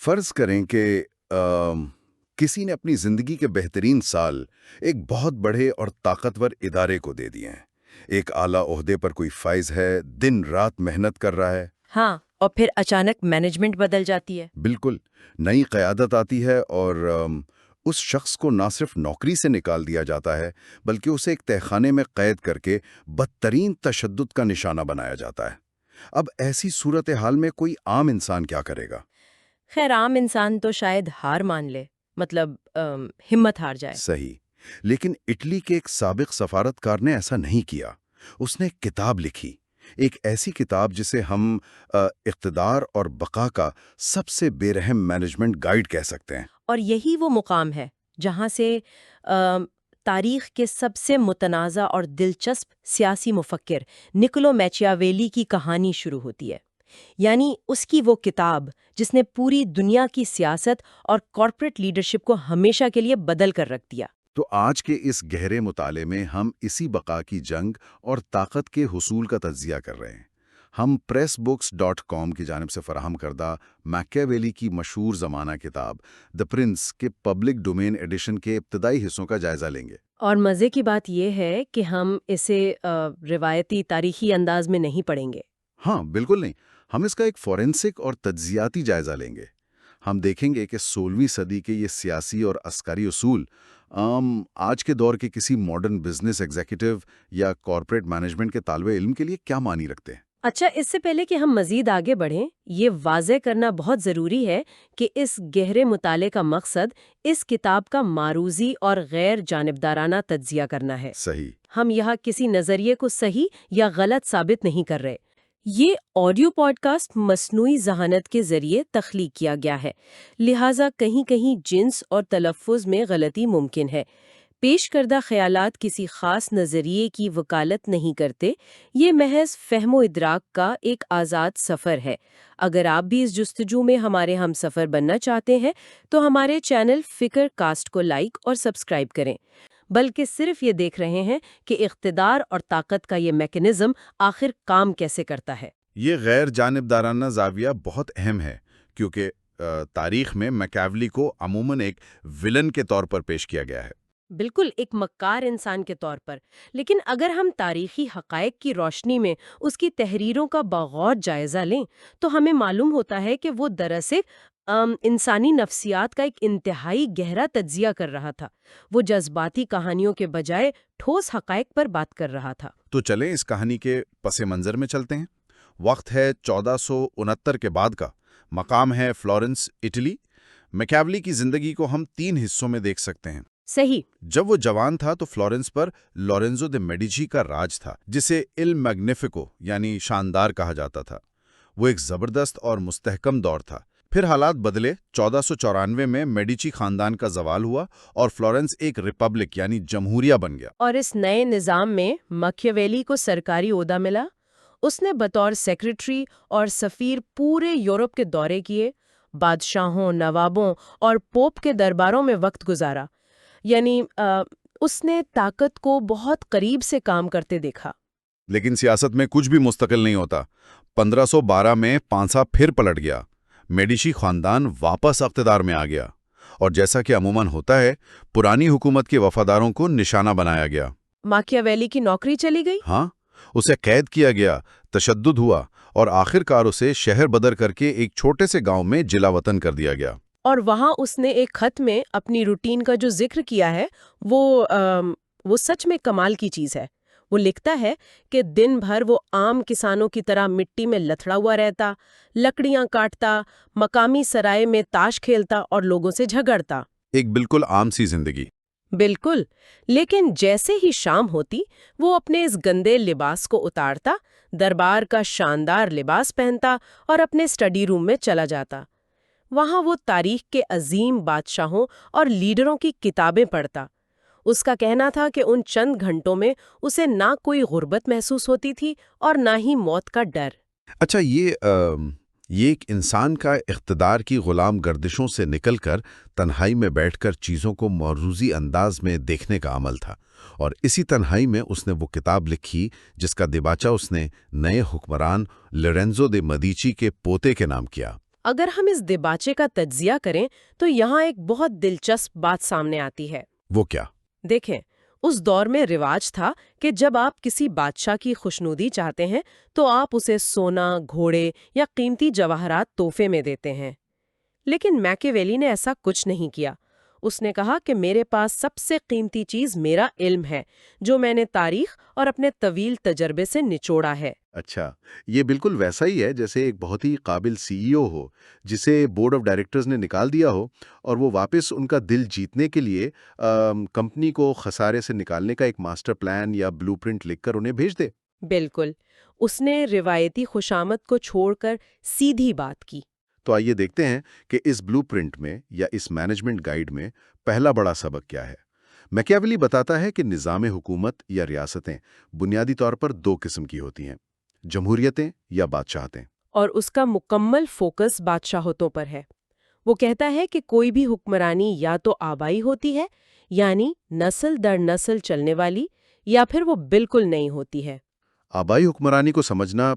فرض کریں کہ کسی نے اپنی زندگی کے بہترین سال ایک بہت بڑے اور طاقتور ادارے کو دے دیے ہیں۔ ایک اعلیٰ عہدے پر کوئی فائز ہے، دن رات محنت کر رہا ہے۔ ہاں، اور پھر اچانک مینجمنٹ بدل جاتی ہے۔ بالکل، نئی قیادت آتی ہے اور اس شخص کو نہ صرف نوکری سے نکال دیا جاتا ہے بلکہ اسے ایک تہخانے میں قید کر کے بدترین تشدد کا نشانہ بنایا جاتا ہے۔ اب ایسی صورتحال میں کوئی عام انسان کیا کرے گا؟ خیر، عام انسان تو شاید ہار مان لے، مطلب ہمت ہار جائے۔ صحیح، لیکن اٹلی کے ایک سابق سفارتکار نے ایسا نہیں کیا۔ اس نے ایک کتاب لکھی، ایک ایسی کتاب جسے ہم اقتدار اور بقا کا سب سے بے رحم مینجمنٹ گائیڈ کہہ سکتے ہیں۔ اور یہی وہ مقام ہے جہاں سے تاریخ کے سب سے متنازع اور دلچسپ سیاسی مفکر نکولو میچیاویلی کی کہانی شروع ہوتی ہے۔ یعنی اس کی وہ کتاب جس نے پوری دنیا کی سیاست اور کارپوریٹ لیڈرشپ کو ہمیشہ کے لیے بدل کر رکھ دیا۔ تو آج کے اس گہرے مطالعے میں ہم اسی بقا کی جنگ اور طاقت کے حصول کا تجزیہ کر رہے ہیں۔ ہم pressbooks.com کی جانب سے فراہم کردہ میکیاویلی کی مشہور زمانہ کتاب دی پرنس کے پبلک ڈومین ایڈیشن کے ابتدائی حصوں کا جائزہ لیں گے۔ اور مزے کی بات یہ ہے کہ ہم اسے روایتی تاریخی انداز میں نہیں پڑھیں گے۔ ہاں بالکل نہیں، ہم اس کا ایک فورینسک اور تجزیاتی جائزہ لیں گے۔ ہم دیکھیں گے کہ 16ویں صدی کے یہ سیاسی اور عسکری اصول آج کے دور کے کسی ماڈرن بزنس ایگزیکٹو یا کارپوریٹ مینجمنٹ کے طالب علم کے لیے کیا معنی رکھتے ہیں۔ اچھا، اس سے پہلے کہ ہم مزید آگے بڑھیں، یہ واضح کرنا بہت ضروری ہے کہ اس گہرے مطالعے کا مقصد اس کتاب کا معروضی اور غیر جانبدارانہ تجزیہ کرنا ہے۔ صحیح۔ ہم یہاں کسی نظریے کو صحیح یا غلط ثابت نہیں کر رہے۔ یہ آڈیو پوڈ کاسٹ مصنوعی ذہانت کے ذریعے تخلیق کیا گیا ہے، لہٰذا کہیں کہیں جنس اور تلفظ میں غلطی ممکن ہے۔ پیش کردہ خیالات کسی خاص نظریے کی وکالت نہیں کرتے، یہ محض فہم و ادراک کا ایک آزاد سفر ہے۔ اگر آپ بھی اس جستجو میں ہمارے ہم سفر بننا چاہتے ہیں تو ہمارے چینل فکر کاسٹ کو لائک اور سبسکرائب کریں، بلکہ صرف یہ دیکھ رہے ہیں کہ اقتدار اور طاقت کا یہ میکانزم آخر کام کیسے کرتا ہے۔ یہ غیر جانبدارانہ زاویہ بہت اہم ہے کیونکہ تاریخ میں میکیاولی کو عموماً ایک ولن کے طور پر پیش کیا گیا ہے۔ بالکل، ایک مکار انسان کے طور پر، لیکن اگر ہم تاریخی حقائق کی روشنی میں اس کی تحریروں کا بغور جائزہ لیں تو ہمیں معلوم ہوتا ہے کہ وہ دراصل انسانی نفسیات کا ایک انتہائی گہرا تجزیہ کر رہا تھا۔ وہ جذباتی کہانیوں کے بجائے ٹھوس حقائق پر بات کر رہا تھا۔ تو چلیں اس کہانی کے پس منظر میں چلتے ہیں۔ وقت ہے 1469 کے بعد کا، مقام ہے فلورنس، اٹلی۔ میکیاولی کی زندگی کو ہم 3 حصوں میں دیکھ سکتے ہیں۔ صحیح۔ جب وہ جوان تھا تو فلورنس پر لورنزو دے میڈیچی کا راج تھا، جسے ایل میگنیفیکو یعنی شاندار کہا جاتا تھا۔ وہ ایک زبردست اور مستحکم دور تھا۔ پھر حالات بدلے، 1494 میں میڈیچی خاندان کا زوال ہوا اور فلورنس ایک ریپبلک یعنی جمہوریہ بن گیا۔ اور اس نئے نظام میں میکیاویلی کو سرکاری عہدہ ملا۔ اس نے بطور سیکریٹری اور سفیر پورے یورپ کے دورے کیے، بادشاہوں، نوابوں اور پوپ کے درباروں میں وقت گزارا۔ یعنی اس نے طاقت کو بہت قریب سے کام کرتے دیکھا۔ لیکن سیاست میں کچھ بھی مستقل نہیں ہوتا۔ 1512 میں پانسا پھر پلٹ گیا، میڈیچی خاندان واپس اقتدار میں آ گیا، اور جیسا کہ عموماً ہوتا ہے، پرانی حکومت کے وفاداروں کو نشانہ بنایا گیا۔ میکیاویلی کی نوکری چلی گئی۔ ہاں، اسے قید کیا گیا، تشدد ہوا، اور آخر کار اسے شہر بدر کر کے ایک چھوٹے سے گاؤں میں جلا وطن کر دیا گیا۔ اور وہاں اس نے ایک خط میں اپنی روٹین کا جو ذکر کیا ہے وہ سچ میں کمال کی چیز ہے۔ وہ لکھتا ہے کہ دن بھر وہ عام کسانوں کی طرح مٹی میں لتھڑا ہوا رہتا، لکڑیاں کاٹتا، مقامی سرائے میں تاش کھیلتا اور لوگوں سے جھگڑتا۔ ایک بالکل عام سی زندگی۔ بالکل، لیکن جیسے ہی شام ہوتی وہ اپنے اس گندے لباس کو اتارتا، دربار کا شاندار لباس پہنتا اور اپنے اسٹڈی روم میں چلا جاتا۔ وہاں وہ تاریخ کے عظیم بادشاہوں اور لیڈروں کی کتابیں پڑھتا۔ اس کا کہنا تھا کہ ان چند گھنٹوں میں اسے نہ کوئی غربت محسوس ہوتی تھی اور نہ ہی موت کا ڈر۔ اچھا، یہ ایک انسان کا اقتدار کی غلام گردشوں سے نکل کر تنہائی میں بیٹھ کر چیزوں کو موروثی انداز میں دیکھنے کا عمل تھا، اور اسی تنہائی میں اس نے وہ کتاب لکھی جس کا دباچہ اس نے نئے حکمران لورنزو دے میڈیچی کے پوتے کے نام کیا۔ اگر ہم اس دباچے کا تجزیہ کریں تو یہاں ایک بہت دلچسپ بات سامنے آتی ہے۔ وہ کیا؟ دیکھیں، اس دور میں رواج تھا کہ جب آپ کسی بادشاہ کی خوشنودی چاہتے ہیں تو آپ اسے سونا، گھوڑے یا قیمتی جواہرات تحفے میں دیتے ہیں۔ لیکن میکیاویلی نے ایسا کچھ نہیں کیا۔ اس نے کہا کہ میرے پاس سب سے قیمتی چیز میرا علم ہے، جو میں نے تاریخ اور اپنے طویل تجربے سے نچوڑا ہے۔ اچھا، یہ بالکل ویسا ہی ہے جیسے ایک بہت ہی قابل سی ای او ہو جسے بورڈ آف ڈائریکٹرز نے نکال دیا ہو اور وہ واپس ان کا دل جیتنے کے لیے کمپنی کو خسارے سے نکالنے کا ایک ماسٹر پلان یا بلو پرنٹ لکھ کر انہیں بھیج دے۔ بالکل، اس نے روایتی خوشامد کو چھوڑ کر سیدھی بات کی۔ تو آئیے دیکھتے ہیں کہ اس بلو پرنٹ میں یا اس مینجمنٹ گائیڈ میں پہلا بڑا سبق کیا ہے۔ میکیاویلی بتاتا ہے کہ نظام حکومت یا ریاستیں بنیادی طور پر دو قسم کی ہوتی ہیں، جمہوریتیں یا بادشاہتیں۔ اور اس کا مکمل فوکس بادشاہتوں پر ہے۔ وہ کہتا ہے کہ کوئی بھی حکمرانی یا تو آبائی ہوتی ہے، یعنی نسل در نسل چلنے والی، یا پھر وہ بالکل نہیں ہوتی ہے۔ آبائی حکمرانی کو سمجھنا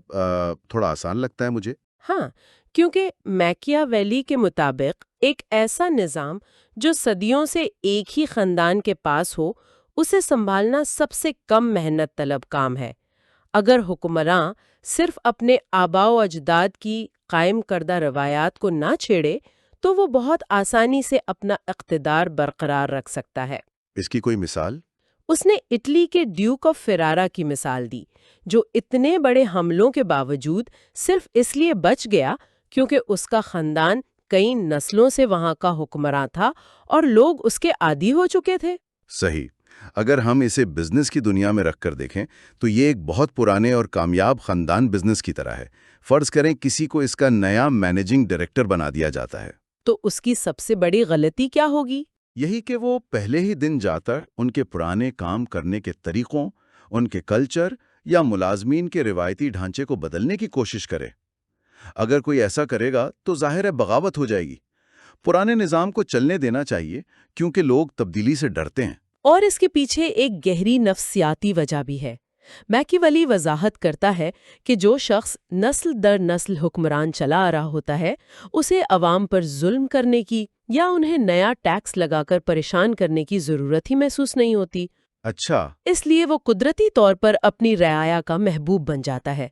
تھوڑا آسان لگتا ہے مجھے۔ ہاں، کیونکہ میکیاویلی کے مطابق ایک ایسا نظام جو صدیوں سے ایک ہی خاندان کے پاس ہو، اسے سنبھالنا سب سے کم محنت طلب کام ہے۔ اگر حکمراں صرف اپنے آباء و اجداد کی قائم کردہ روایات کو نہ چھیڑے تو وہ بہت آسانی سے اپنا اقتدار برقرار رکھ سکتا ہے۔ اس کی کوئی مثال؟ اس نے اٹلی کے ڈیوک آف فرارا کی مثال دی، جو اتنے بڑے حملوں کے باوجود صرف اس لیے بچ گیا کیونکہ اس کا خاندان کئی نسلوں سے وہاں کا حکمراں تھا اور لوگ اس کے عادی ہو چکے تھے۔ صحیح۔ اگر ہم اسے بزنس کی دنیا میں رکھ کر دیکھیں تو یہ ایک بہت پرانے اور کامیاب خاندان بزنس کی طرح ہے۔ فرض کریں کسی کو اس کا نیا مینیجنگ ڈائریکٹر بنا دیا جاتا ہے، تو اس کی سب سے بڑی غلطی کیا ہوگی؟ یہی کہ وہ پہلے ہی دن جاتا ان کے پرانے کام کرنے کے طریقوں، ان کے کلچر یا ملازمین کے روایتی ڈھانچے کو بدلنے کی کوشش کرے۔ اگر کوئی ایسا کرے گا تو ظاہر ہے بغاوت ہو جائے گی۔ پرانے نظام کو چلنے دینا چاہیے کیونکہ لوگ تبدیلی سے ڈرتے ہیں۔ اور اس کے پیچھے ایک گہری نفسیاتی وجہ بھی ہے۔ میکیاویلی وضاحت کرتا ہے کہ جو شخص نسل در نسل حکمران چلا آ رہا ہوتا ہے، اسے عوام پر ظلم کرنے کی یا انہیں نیا ٹیکس لگا کر پریشان کرنے کی ضرورت ہی محسوس نہیں ہوتی۔ اچھا، اس لیے وہ قدرتی طور پر اپنی رعایا کا محبوب بن جاتا ہے۔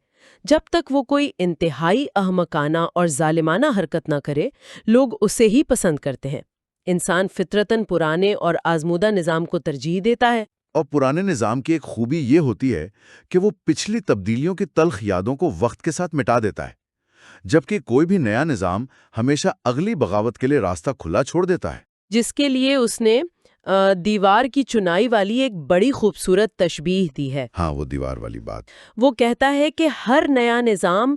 جب تک وہ کوئی انتہائی احمقانہ اور ظالمانہ حرکت نہ کرے، لوگ اسے ہی پسند کرتے ہیں۔ انسان فطرتاً پرانے اور آزمودہ نظام کو ترجیح دیتا ہے۔ اور پرانے نظام کی ایک خوبی یہ ہوتی ہے کہ وہ پچھلی تبدیلیوں کی تلخ یادوں کو وقت کے ساتھ مٹا دیتا ہے، جبکہ کوئی بھی نیا نظام ہمیشہ اگلی بغاوت کے لیے راستہ کھلا چھوڑ دیتا ہے۔ جس کے لیے اس نے دیوار کی چنائی والی ایک بڑی خوبصورت تشبیہ دی ہے۔ ہاں، وہ دیوار والی بات۔ وہ کہتا ہے کہ ہر نیا نظام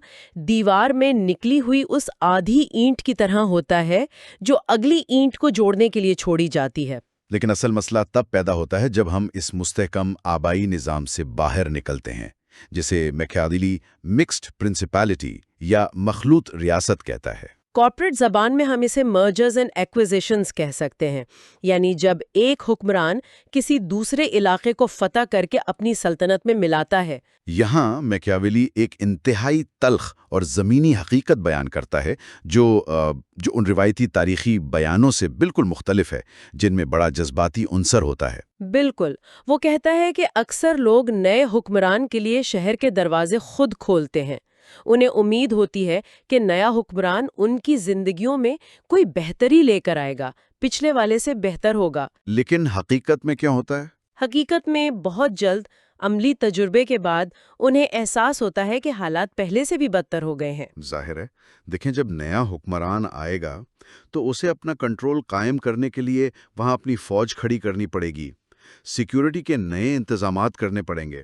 دیوار میں نکلی ہوئی اس آدھی اینٹ کی طرح ہوتا ہے جو اگلی اینٹ کو جوڑنے کے لیے چھوڑی جاتی ہے۔ لیکن اصل مسئلہ تب پیدا ہوتا ہے جب ہم اس مستحکم آبائی نظام سے باہر نکلتے ہیں، جسے میکیاویلی مکسڈ پرنسپیلٹی یا مخلوط ریاست کہتا ہے۔ کارپوریٹ زبان میں ہم اسے مرجرز اینڈ ایکوزیشنز کہہ سکتے ہیں، یعنی جب ایک حکمران کسی دوسرے علاقے کو فتح کر کے اپنی سلطنت میں ملاتا ہے۔ یہاں میکیاویلی ایک انتہائی تلخ اور زمینی حقیقت بیان کرتا ہے جو ان روایتی تاریخی بیانوں سے بالکل مختلف ہے، جن میں بڑا جذباتی عنصر ہوتا ہے۔ بالکل، وہ کہتا ہے کہ اکثر لوگ نئے حکمران کے لیے شہر کے دروازے خود کھولتے ہیں۔ انہیں امید ہوتی ہے کہ نیا حکمران ان کی زندگیوں میں کوئی بہتری لے کر آئے گا، پچھلے والے سے بہتر ہوگا۔ لیکن حقیقت میں کیا ہوتا ہے؟ حقیقت میں بہت جلد عملی تجربے کے بعد انہیں احساس ہوتا ہے کہ حالات پہلے سے بھی بدتر ہو گئے ہیں۔ ظاہر ہے، دیکھیں جب نیا حکمران آئے گا تو اسے اپنا کنٹرول قائم کرنے کے لیے وہاں اپنی فوج کھڑی کرنی پڑے گی، سیکیورٹی کے نئے انتظامات کرنے پڑیں گے،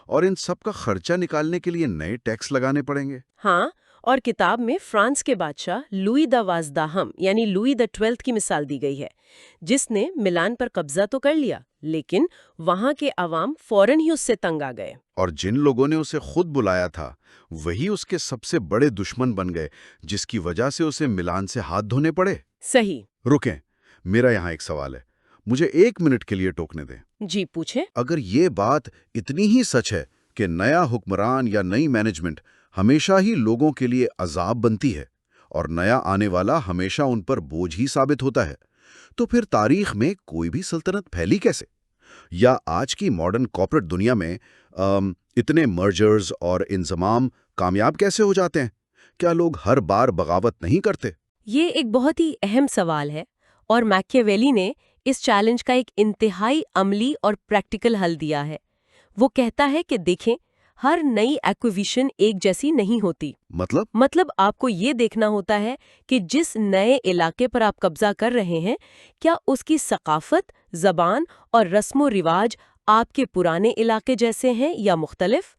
اور ان سب کا خرچہ نکالنے کے لیے نئے ٹیکس لگانے پڑیں گے۔ ہاں، اور کتاب میں فرانس کے بادشاہ لوئی دا وازداہم یعنی لوئی دا 12 کی مثال دی گئی ہے، جس نے ملان پر قبضہ تو کر لیا لیکن وہاں کے عوام فوراً ہی اس سے تنگ آ گئے۔ اور جن لوگوں نے اسے خود بلایا تھا وہی اس کے سب سے بڑے دشمن بن گئے، جس کی وجہ سے اسے ملان سے ہاتھ دھونے پڑے۔ صحیح۔ رکیں، میرا یہاں ایک سوال ہے، مجھے 1 منٹ کے لیے ٹوکنے دیں۔ جی پوچھیں۔ اگر یہ بات اتنی ہی سچ ہے کہ نیا حکمران یا نئی مینجمنٹ ہمیشہ ہی لوگوں کے لیے عذاب بنتی ہے اور نیا آنے والا ہمیشہ ان پر بوجھ ہی ثابت ہوتا ہے۔ تو پھر تاریخ میں کوئی بھی سلطنت پھیلی کیسے؟ یا آج کی ماڈرن کارپوریٹ دنیا میں اتنے مرجرز اور انضمام کامیاب کیسے ہو جاتے ہیں؟ کیا لوگ ہر بار بغاوت نہیں کرتے؟ یہ ایک بہت ہی اہم سوال ہے اور میکیاویلی نے اس چیلنج کا ایک انتہائی عملی اور پریکٹیکل حل دیا ہے۔ وہ کہتا ہے کہ دیکھیں، ہر نئی ایکویزیشن ایک جیسی نہیں ہوتی۔ مطلب آپ کو یہ دیکھنا ہوتا ہے کہ جس نئے علاقے پر آپ قبضہ کر رہے ہیں، کیا اس کی ثقافت، زبان اور رسم و رواج آپ کے پرانے علاقے جیسے ہیں یا مختلف؟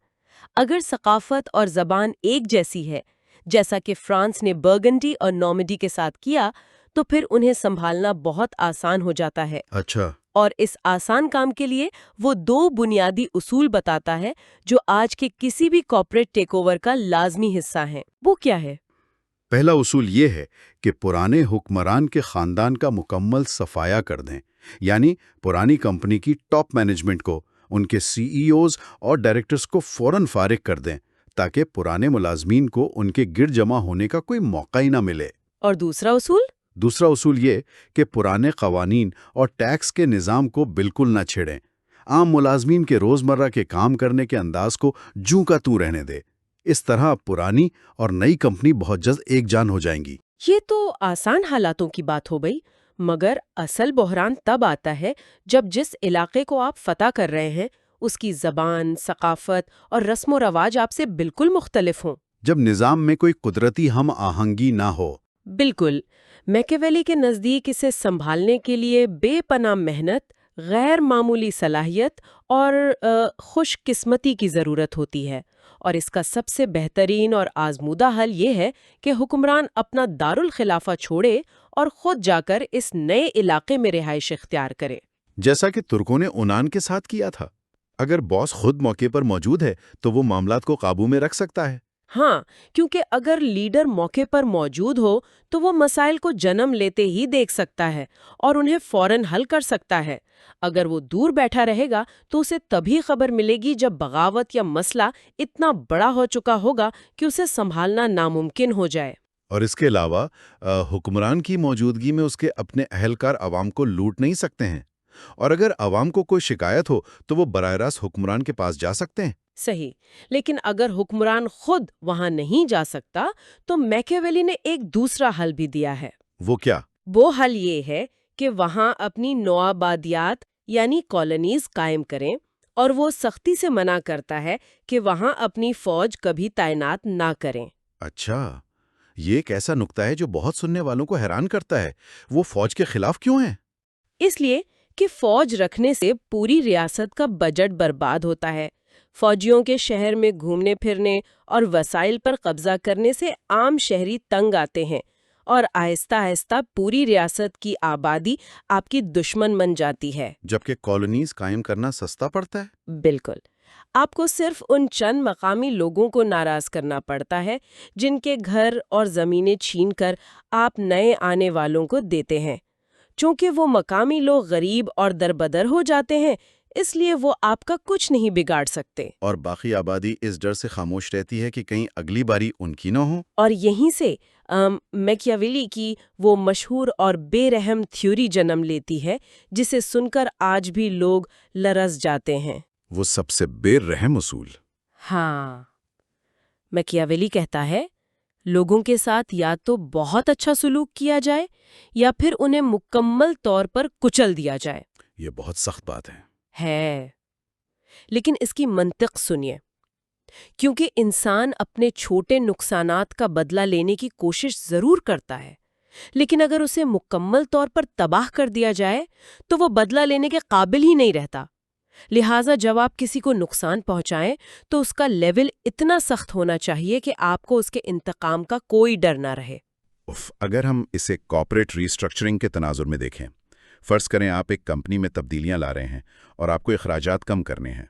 اگر ثقافت اور زبان ایک جیسی ہے، جیسا کہ فرانس نے برگنڈی اور نارمنڈی کے ساتھ کیا، تو پھر انہیں سنبھالنا بہت آسان ہو جاتا ہے۔ اچھا، اور اس آسان کام کے لیے وہ 2 بنیادی اصول بتاتا ہے جو آج کے کسی بھی کارپوریٹ ٹیک اوور کا لازمی حصہ ہیں۔ وہ کیا ہے؟ پہلا اصول یہ ہے کہ پرانے حکمران کے خاندان کا مکمل صفایا کر دیں، یعنی پرانی کمپنی کی ٹاپ مینجمنٹ کو، ان کے سی ای اوز اور ڈائریکٹرز کو فوراً فارغ کر دیں، تاکہ پرانے ملازمین کو ان کے گرد جمع ہونے کا کوئی موقع ہی نہ ملے۔ اور دوسرا اصول یہ کہ پرانے قوانین اور ٹیکس کے نظام کو بالکل نہ چھیڑیں، عام ملازمین کے روزمرہ کے کام کرنے کے انداز کو جوں کا توں رہنے دے۔ اس طرح پرانی اور نئی کمپنی بہت جلد ایک جان ہو جائیں گی۔ یہ تو آسان حالاتوں کی بات ہو گئی، مگر اصل بحران تب آتا ہے جب جس علاقے کو آپ فتح کر رہے ہیں اس کی زبان، ثقافت اور رسم و رواج آپ سے بالکل مختلف ہوں۔ جب نظام میں کوئی قدرتی ہم آہنگی نہ ہو۔ بالکل۔ میکیاویلی کے نزدیک اسے سنبھالنے کے لیے بے پناہ محنت، غیر معمولی صلاحیت اور خوش قسمتی کی ضرورت ہوتی ہے، اور اس کا سب سے بہترین اور آزمودہ حل یہ ہے کہ حکمران اپنا دارالخلافہ چھوڑے اور خود جا کر اس نئے علاقے میں رہائش اختیار کرے، جیسا کہ ترکوں نے یونان کے ساتھ کیا تھا۔ اگر باس خود موقع پر موجود ہے تو وہ معاملات کو قابو میں رکھ سکتا ہے۔ ہاں، کیونکہ اگر لیڈر موقع پر موجود ہو تو وہ مسائل کو جنم لیتے ہی دیکھ سکتا ہے اور انہیں فوراً حل کر سکتا ہے۔ اگر وہ دور بیٹھا رہے گا تو اسے تبھی خبر ملے گی جب بغاوت یا مسئلہ اتنا بڑا ہو چکا ہوگا کہ اسے سنبھالنا ناممکن ہو جائے۔ اور اس کے علاوہ حکمران کی موجودگی میں اس کے اپنے اہلکار عوام کو لوٹ نہیں سکتے ہیں، اور اگر عوام کو کوئی شکایت ہو تو وہ براہ راست حکمران کے پاس جا سکتے ہیں۔ صحیح، لیکن اگر حکمران خود وہاں نہیں جا سکتا تو میکیاویلی نے ایک دوسرا حل بھی دیا ہے۔ وہ کیا؟ وہ حل یہ ہے کہ وہاں اپنی نوآبادیات یعنی کالونیز قائم کریں، اور وہ سختی سے منع کرتا ہے کہ وہاں اپنی فوج کبھی تعینات نہ کریں۔ اچھا، یہ ایک ایسا نکتہ ہے جو بہت سننے والوں کو حیران کرتا ہے۔ وہ فوج کے خلاف کیوں ہیں؟ اس لیے کہ فوج رکھنے سے پوری ریاست کا بجٹ برباد ہوتا ہے۔ فوجیوں کے شہر میں گھومنے پھرنے اور وسائل پر قبضہ کرنے سے عام شہری تنگ آتے ہیں، اور آہستہ آہستہ پوری ریاست کی آبادی آپ کی دشمن بن جاتی ہے۔ جبکہ کالونیز قائم کرنا سستا پڑتا ہے۔ بالکل، آپ کو صرف ان چند مقامی لوگوں کو ناراض کرنا پڑتا ہے جن کے گھر اور زمینیں چھین کر آپ نئے آنے والوں کو دیتے ہیں۔ چونکہ وہ مقامی لوگ غریب اور دربدر ہو جاتے ہیں، اس لیے وہ آپ کا کچھ نہیں بگاڑ سکتے، اور باقی آبادی اس ڈر سے خاموش رہتی ہے کہ کہیں اگلی باری ان کی نہ ہو۔ اور یہیں سے میکیاویلی کی وہ مشہور اور بے رحم تھیوری جنم لیتی ہے جسے سن کر آج بھی لوگ لرز جاتے ہیں۔ وہ سب سے بے رحم اصول۔ ہاں، میکیاویلی کہتا ہے لوگوں کے ساتھ یا تو بہت اچھا سلوک کیا جائے یا پھر انہیں مکمل طور پر کچل دیا جائے۔ یہ بہت سخت بات ہے۔ لیکن اس کی منطق سنیے، کیونکہ انسان اپنے چھوٹے نقصانات کا بدلہ لینے کی کوشش ضرور کرتا ہے، لیکن اگر اسے مکمل طور پر تباہ کر دیا جائے تو وہ بدلہ لینے کے قابل ہی نہیں رہتا۔ لہٰذا جب آپ کسی کو نقصان پہنچائیں تو اس کا لیول اتنا سخت ہونا چاہیے کہ آپ کو اس کے انتقام کا کوئی ڈر نہ رہے۔ اگر ہم اسے کارپوریٹ ری اسٹرکچرنگ کے تناظر میں دیکھیں، فرض کریں آپ ایک کمپنی میں تبدیلیاں لا رہے ہیں اور آپ کو اخراجات کم کرنے ہیں،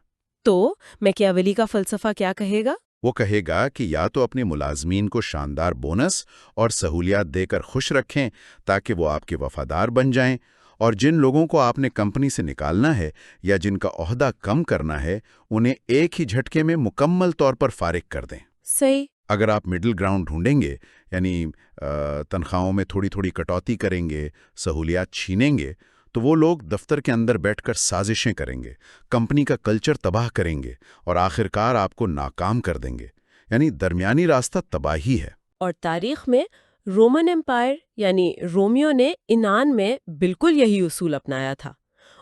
تو میکیاویلی کا فلسفہ کیا کہے گا؟ وہ کہے گا کہ یا تو اپنے ملازمین کو شاندار بونس اور سہولیات دے کر خوش رکھیں تاکہ وہ آپ کے وفادار بن جائیں، اور جن لوگوں کو آپ نے کمپنی سے نکالنا ہے یا جن کا عہدہ کم کرنا ہے انہیں ایک ہی جھٹکے میں مکمل طور پر فارغ کر دیں۔ صحیح۔ اگر آپ مڈل گراؤنڈ ڈھونڈیں گے، یعنی تنخواہوں میں تھوڑی تھوڑی کٹوتی کریں گے، سہولیات چھینیں گے، تو وہ لوگ دفتر کے اندر بیٹھ کر سازشیں کریں گے، کمپنی کا کلچر تباہ کریں گے اور آخرکار آپ کو ناکام کر دیں گے۔ یعنی درمیانی راستہ تباہی ہے۔ اور تاریخ میں رومن امپائر یعنی رومیو نے یونان میں بالکل یہی اصول اپنایا تھا۔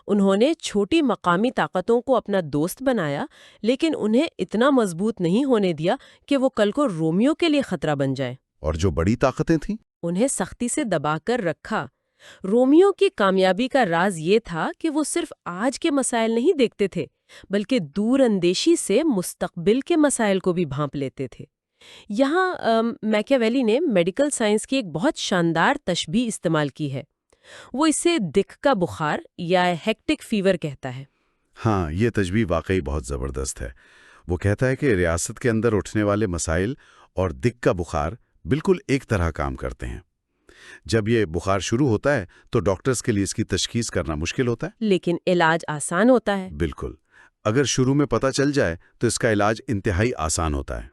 انہوں نے چھوٹی مقامی طاقتوں کو اپنا دوست بنایا، لیکن انہیں اتنا مضبوط نہیں ہونے دیا کہ وہ کل کو رومیو کے لیے خطرہ بن جائیں۔ اور جو بڑی طاقتیں تھیں، انہیں سختی سے دبا کر رکھا۔ رومیو کی کامیابی کا راز یہ تھا کہ وہ صرف آج کے مسائل نہیں دیکھتے تھے، بلکہ دور اندیشی سے مستقبل کے مسائل کو بھی بھانپ لیتے تھے۔ یہاں میکیاویلی نے میڈیکل سائنس کی ایک بہت شاندار تشبیہ استعمال کی ہے۔ وہ اسے دکھ کا بخار یا ہیکٹک فیور کہتا ہے۔ ہاں، یہ تشبیہ واقعی بہت زبردست ہے۔ وہ کہتا ہے کہ ریاست کے اندر اٹھنے والے مسائل اور دکھ کا بخار بالکل ایک طرح کام کرتے ہیں۔ جب یہ بخار شروع ہوتا ہے تو ڈاکٹرز کے لیے اس کی تشخیص کرنا مشکل ہوتا ہے، لیکن علاج آسان ہوتا ہے۔ بالکل۔ اگر شروع میں پتہ چل جائے تو اس کا علاج انتہائی آسان ہوتا ہے،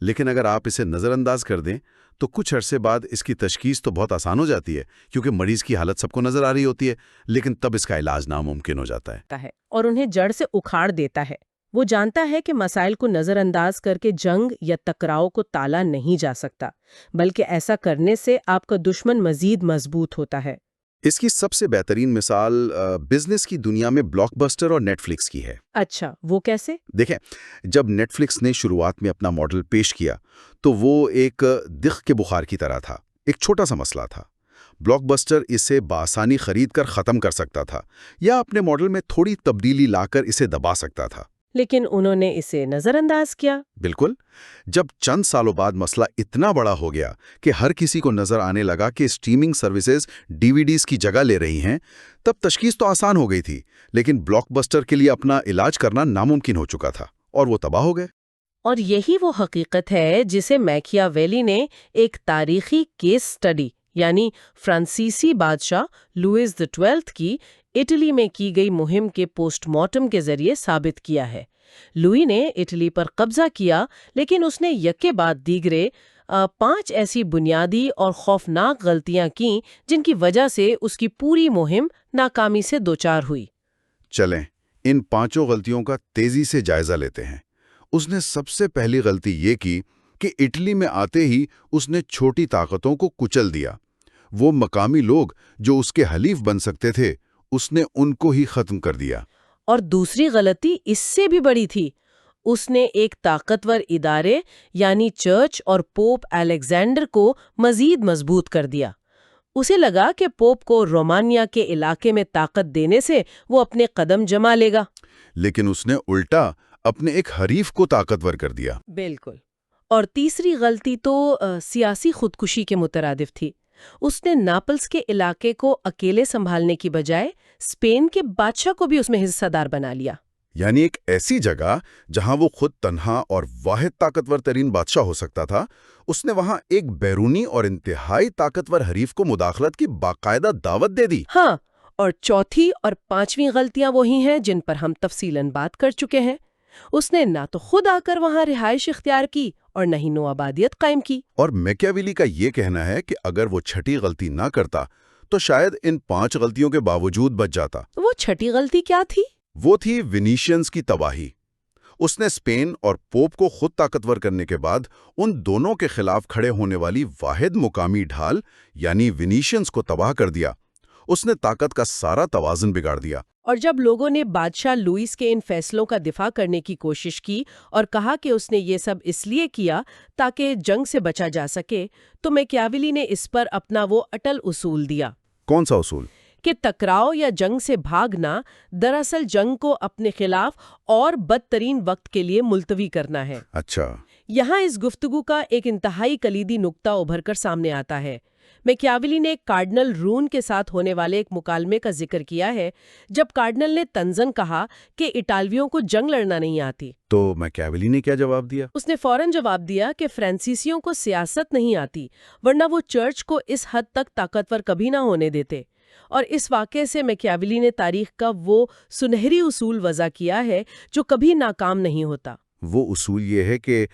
لیکن اگر آپ اسے نظر انداز کر دیں تو کچھ عرصے بعد اس کی تشخیص تو بہت آسان ہو جاتی ہے، کیونکہ مریض کی حالت سب کو نظر آ رہی ہوتی ہے، لیکن تب اس کا علاج ناممکن ہو جاتا ہے۔ اور انہیں جڑ سے اکھاڑ دیتا ہے۔ وہ جانتا ہے کہ مسائل کو نظر انداز کر کے جنگ یا ٹکراؤ کو ٹالا نہیں جا سکتا، بلکہ ایسا کرنے سے آپ کا دشمن مزید مضبوط ہوتا ہے۔ اس کی سب سے بہترین مثال بزنس کی دنیا میں بلاک بسٹر اور نیٹ فلکس کی ہے۔ اچھا، وہ کیسے؟ دیکھیں، جب نیٹ فلکس نے شروعات میں اپنا ماڈل پیش کیا تو وہ ایک دق کے بخار کی طرح تھا، ایک چھوٹا سا مسئلہ تھا۔ بلاک بسٹر اسے بآسانی خرید کر ختم کر سکتا تھا یا اپنے ماڈل میں تھوڑی تبدیلی لا کر اسے دبا سکتا تھا، لیکن انہوں نے اسے نظر انداز کیا۔ بالکل۔ جب چند سالوں بعد مسئلہ اتنا بڑا ہو گیا کہ ہر کسی کو نظر آنے لگا کہ اسٹریمنگ سروسز DVDs کی جگہ لے رہی ہیں، تب تشخیص تو آسان ہو گئی تھی، لیکن بلاک بسٹر کے لیے اپنا علاج کرنا ناممکن ہو چکا تھا اور وہ تباہ ہو گئے۔ اور یہی وہ حقیقت ہے جسے میکیاویلی نے ایک تاریخی کیس سٹڈی یعنی فرانسیسی بادشاہ لوئس XII کی اٹلی میں کی گئی مہم کے پوسٹ مارٹم کے ذریعے ثابت کیا ہے۔ لوئی نے اٹلی پر قبضہ کیا، لیکن اس نے یکے بعد دیگرے 5 ایسی بنیادی اور خوفناک غلطیاں کیں جن کی وجہ سے اس کی پوری مہم ناکامی سے دوچار ہوئی۔ چلیں ان 5 غلطیوں کا تیزی سے جائزہ لیتے ہیں۔ اس نے سب سے پہلی غلطی یہ کی کہ اٹلی میں آتے ہی اس نے چھوٹی طاقتوں کو کچل دیا۔ وہ مقامی لوگ جو اس کے حلیف بن سکتے تھے، اس نے ان کو ہی ختم کر دیا۔ اور دوسری غلطی اس سے بھی بڑی تھی۔ اس نے ایک طاقتور ادارے یعنی چرچ اور پوپ الیگزینڈر کو مزید مضبوط کر دیا۔ اسے لگا کہ پوپ کو رومانیا کے علاقے میں طاقت دینے سے وہ اپنے قدم جما لے گا، لیکن اس نے الٹا اپنے ایک حریف کو طاقتور کر دیا۔ بالکل۔ اور تیسری غلطی تو سیاسی خودکشی کے مترادف تھی۔ اس نے ناپلس کے علاقے کو اکیلے سنبھالنے کی بجائے اسپین کے بادشاہ کو بھی اس میں حصہ دار بنا لیا۔ یعنی ایک ایسی جگہ جہاں وہ خود تنہا اور واحد طاقتور ترین بادشاہ ہو سکتا تھا، اس نے وہاں ایک بیرونی اور انتہائی طاقتور حریف کو مداخلت کی باقاعدہ دعوت دے دی۔ ہاں، اور چوتھی اور 5ویں غلطیاں وہی ہیں جن پر ہم تفصیلاً بات کر چکے ہیں۔ اس نے نہ تو خود آ کر وہاں رہائش اختیار کی اور نہ ہی نو آبادیت قائم کی۔ اور میکیاویلی کا یہ کہنا ہے کہ اگر وہ چھٹی غلطی نہ کرتا تو شاید ان 5 غلطیوں کے باوجود بچ جاتا۔ وہ چھٹی غلطی کیا تھی؟ وہ تھی وینیشینز کی تباہی۔ اس نے اسپین اور پوپ کو خود طاقتور کرنے کے بعد ان دونوں کے خلاف کھڑے ہونے والی واحد مقامی ڈھال یعنی وینیشینز کو تباہ کر دیا۔ اس نے طاقت کا سارا توازن بگاڑ دیا۔ اور جب لوگوں نے بادشاہ لوئس کے ان فیصلوں کا دفاع کرنے کی کوشش کی اور کہا کہ اس نے یہ سب اس لیے کیا تاکہ جنگ سے بچا جا سکے، تو میکیاویلی نے اس پر اپنا وہ اٹل اصول دیا۔ کون سا اصول؟ کہ ٹکراؤ یا جنگ سے بھاگنا دراصل جنگ کو اپنے خلاف اور بدترین وقت کے لیے ملتوی کرنا ہے۔ اچھا۔ یہاں اس گفتگو کا ایک انتہائی کلیدی نقطہ ابھر کر سامنے آتا ہے۔ میکیاویلی نے کارڈنل رون کے ساتھ ہونے والے ایک مکالمے کا ذکر کیا ہے، جب کارڈنل نے طنزاً کہا کہ اٹالویوں کو جنگ لڑنا نہیں آتی۔ تو میکیاویلی نے کیا جواب دیا؟ اس نے فوراً جواب دیا کہ فرانسیسیوں کو سیاست نہیں آتی، ورنہ وہ چرچ کو اس حد تک طاقتور کبھی نہ ہونے دیتے۔ اور اس واقعے سے میکیاویلی نے تاریخ کا وہ سنہری اصول وضع کیا ہے جو کبھی ناکام نہیں ہوتا۔ وہ اصول یہ ہے کہ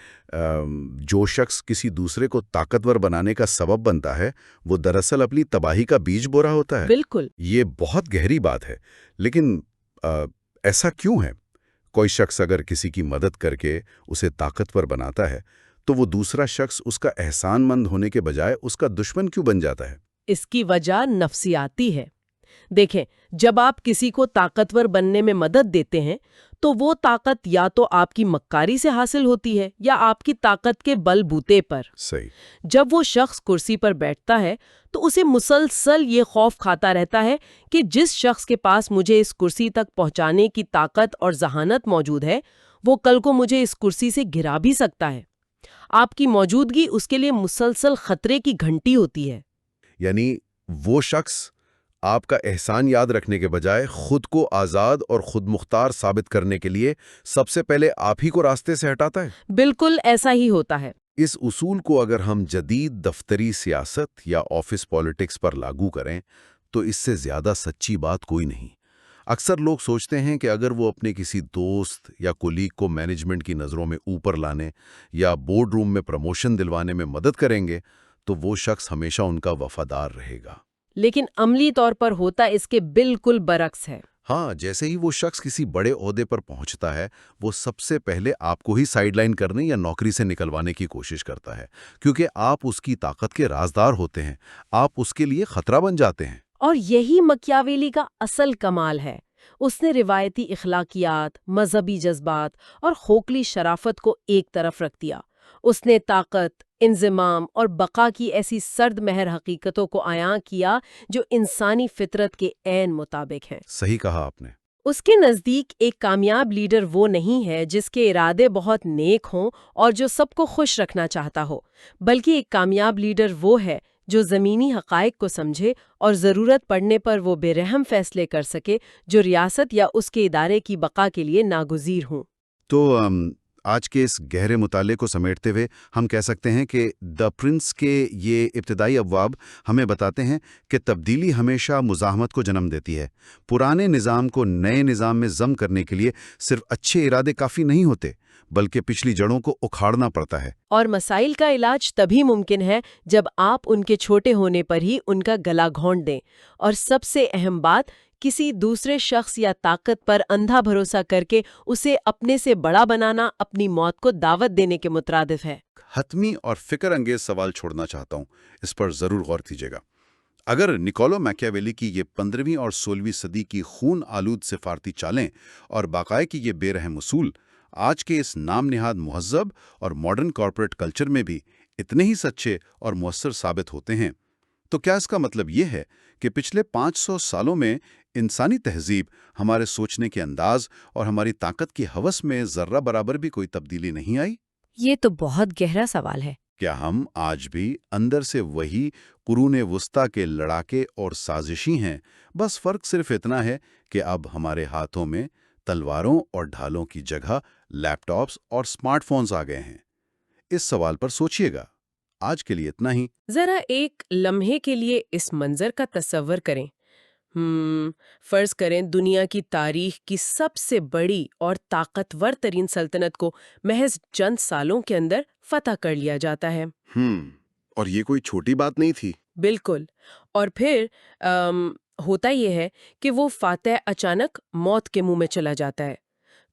جو شخص کسی دوسرے کو طاقتور بنانے کا سبب بنتا ہے وہ دراصل اپنی تباہی کا بیج بو رہا ہوتا ہے۔ بالکل۔ یہ بہت گہری بات ہے، لیکن ایسا کیوں ہے؟ کوئی شخص اگر کسی کی مدد کر کے اسے طاقتور بناتا ہے تو وہ دوسرا شخص اس کا احسان مند ہونے کے بجائے اس کا دشمن کیوں بن جاتا ہے؟ اس کی وجہ نفسیاتی ہے۔ دیکھیں، جب آپ کسی کو طاقتور بننے میں مدد دیتے ہیں تو وہ طاقت یا تو آپ کی مکاری سے حاصل ہوتی ہے یا آپ کی طاقت کے بل بوتے پر۔ صحیح۔ جب وہ شخص کرسی پر بیٹھتا ہے تو اسے مسلسل یہ خوف کھاتا رہتا ہے کہ جس شخص کے پاس مجھے اس کرسی تک پہنچانے کی طاقت اور ذہانت موجود ہے وہ کل کو مجھے اس کرسی سے گرا بھی سکتا ہے۔ آپ کی موجودگی اس کے لیے مسلسل خطرے کی گھنٹی ہوتی ہے۔ یعنی وہ شخص آپ کا احسان یاد رکھنے کے بجائے خود کو آزاد اور خود مختار ثابت کرنے کے لیے سب سے پہلے آپ ہی کو راستے سے ہٹاتا ہے۔ بالکل ایسا ہی ہوتا ہے۔ اس اصول کو اگر ہم جدید دفتری سیاست یا آفس پالیٹکس پر لاگو کریں تو اس سے زیادہ سچی بات کوئی نہیں۔ اکثر لوگ سوچتے ہیں کہ اگر وہ اپنے کسی دوست یا کولیگ کو مینجمنٹ کی نظروں میں اوپر لانے یا بورڈ روم میں پروموشن دلوانے میں مدد کریں گے تو وہ شخص ہمیشہ ان کا وفادار رہے گا۔ لیکن عملی طور پر ہوتا اس کے بالکل برعکس ہے۔ ہاں، جیسے ہی وہ شخص کسی بڑے عہدے پر پہنچتا ہے وہ سب سے پہلے آپ کو ہی سائیڈ لائن کرنے یا نوکری سے نکلوانے کی کوشش کرتا ہے، کیونکہ آپ اس کی طاقت کے رازدار ہوتے ہیں، آپ اس کے لیے خطرہ بن جاتے ہیں۔ اور یہی مکیاویلی کا اصل کمال ہے۔ اس نے روایتی اخلاقیات، مذہبی جذبات اور کھوکھلی شرافت کو ایک طرف رکھ دیا۔ اس نے طاقت، انضمام اور بقا کی ایسی سرد مہر حقیقتوں کو عیاں کیا جو انسانی فطرت کے عین مطابق ہیں۔ صحیح کہا آپ نے۔ اس کے نزدیک ایک کامیاب لیڈر وہ نہیں ہے جس کے ارادے بہت نیک ہوں اور جو سب کو خوش رکھنا چاہتا ہو، بلکہ ایک کامیاب لیڈر وہ ہے جو زمینی حقائق کو سمجھے اور ضرورت پڑنے پر وہ بے رحم فیصلے کر سکے جو ریاست یا اس کے ادارے کی بقا کے لیے ناگزیر ہوں۔ تو آج کے اس گہرے مطالعے کو سمیٹتے ہوئے ہم کہہ سکتے ہیں کہ دی پرنس کے یہ ابتدائی ابواب ہمیں بتاتے ہیں کہ تبدیلی ہمیشہ مزاحمت کو جنم دیتی ہے۔ پرانے نظام کو نئے نظام میں ضم کرنے کے لیے صرف اچھے ارادے کافی نہیں ہوتے، بلکہ پچھلی جڑوں کو اکھاڑنا پڑتا ہے۔ اور مسائل کا علاج تبھی ممکن ہے جب آپ ان کے چھوٹے ہونے پر ہی ان کا گلا گھونٹ دیں، اور سب سے اہم بات، کسی دوسرے شخص یا طاقت پر اندھا بھروسہ کر کے اسے اپنے سے بڑا بنانا اپنی موت کو دعوت دینے کے مترادف ہے۔ حتمی اور فکر انگیز سوال چھوڑنا چاہتا ہوں، اس پر ضرور غور کیجیے گا۔ اگر نکولو میکیاویلی کی یہ 15ویں اور 16ویں صدی کی خون آلود سفارتی چالیں اور باقائے کی یہ بے رحم اصول آج کے اس نام نہاد مہذب اور ماڈرن کارپوریٹ کلچر میں بھی اتنے ہی سچے اور مؤثر ثابت ہوتے ہیں، تو کیا اس کا مطلب یہ ہے کہ پچھلے 500 سالوں میں انسانی تہذیب، ہمارے سوچنے کے انداز اور ہماری طاقت کی ہوس میں ذرہ برابر بھی کوئی تبدیلی نہیں آئی؟ یہ تو بہت گہرا سوال ہے۔ کیا ہم آج بھی اندر سے وہی قرون وسطیٰ کے لڑاکے اور سازشی ہیں؟ بس فرق صرف اتنا ہے کہ اب ہمارے ہاتھوں میں تلواروں اور ڈھالوں کی جگہ لیپ ٹاپس اور سمارٹ فونز آ گئے ہیں۔ اس سوال پر سوچئے گا۔ آج کے لیے اتنا ہی۔ ذرا ایک لمحے کے لیے اس منظر کا تصور کریں۔ فرض کریں دنیا کی تاریخ کی سب سے بڑی اور طاقتور ترین سلطنت کو محض چند سالوں کے اندر فتح کر لیا جاتا ہے۔ اور یہ کوئی چھوٹی بات نہیں تھی۔ بالکل۔ اور پھر ہوتا یہ ہے کہ وہ فاتح اچانک موت کے منہ میں چلا جاتا ہے۔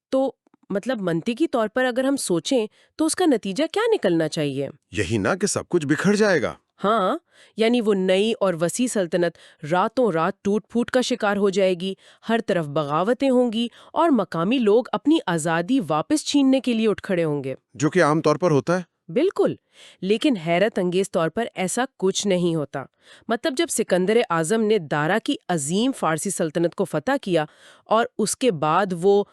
تو مطلب منطقی طور پر اگر ہم سوچیں تو اس کا نتیجہ کیا نکلنا چاہیے؟ یہی نہ کہ سب کچھ بکھر جائے گا۔ ہاں، یعنی وہ نئی اور وسیع سلطنت راتوں رات ٹوٹ پھوٹ کا شکار ہو جائے گی، ہر طرف بغاوتیں ہوں گی اور مقامی لوگ اپنی آزادی واپس چھیننے کے لیے اٹھ کھڑے ہوں گے۔ جو کہ عام طور پر ہوتا ہے۔ بالکل، لیکن حیرت انگیز طور پر ایسا کچھ نہیں ہوتا۔ مطلب جب سکندر اعظم نے دارا کی عظیم فارسی سلطنت کو فتح کیا اور اس کے بعد وہ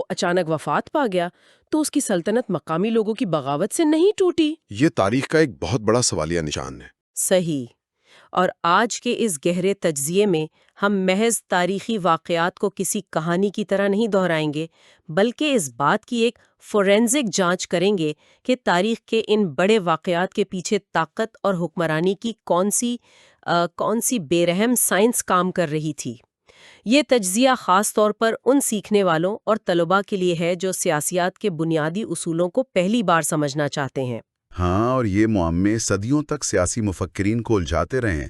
اچانک وفات پا گیا تو اس کی سلطنت مقامی لوگوں کی بغاوت سے نہیں ٹوٹی۔ یہ تاریخ کا ایک بہت بڑا سوالیہ نشان ہے۔ صحیح۔ اور آج کے اس گہرے تجزیے میں ہم محض تاریخی واقعات کو کسی کہانی کی طرح نہیں دہرائیں گے، بلکہ اس بات کی ایک فورینزک جانچ کریں گے کہ تاریخ کے ان بڑے واقعات کے پیچھے طاقت اور حکمرانی کی کون سی بے رحم سائنس کام کر رہی تھی۔ یہ تجزیہ خاص طور پر ان سیکھنے والوں اور طلباء کے لیے ہے جو سیاسیات کے بنیادی اصولوں کو پہلی بار سمجھنا چاہتے ہیں۔ ہاں، اور یہ معمے صدیوں تک سیاسی مفکرین کو الجھاتے رہے ہیں۔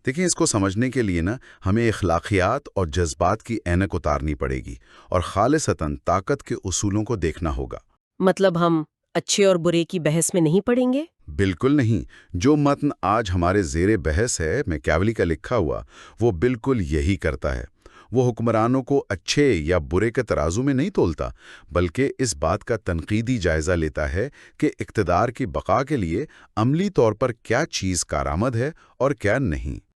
دیکھیں، اس کو سمجھنے کے لیے ہمیں اخلاقیات اور جذبات کی اینک اتارنی پڑے گی اور خالصتاً طاقت کے اصولوں کو دیکھنا ہوگا۔ مطلب ہم اچھے اور برے کی بحث میں نہیں پڑیں گے؟ بالکل نہیں۔ جو متن آج ہمارے زیر بحث ہے، میکیاولی کا لکھا ہوا، وہ بالکل یہی کرتا ہے۔ وہ حکمرانوں کو اچھے یا برے کے ترازو میں نہیں تولتا، بلکہ اس بات کا تنقیدی جائزہ لیتا ہے کہ اقتدار کی بقا کے لیے عملی طور پر کیا چیز کارآمد ہے اور کیا نہیں۔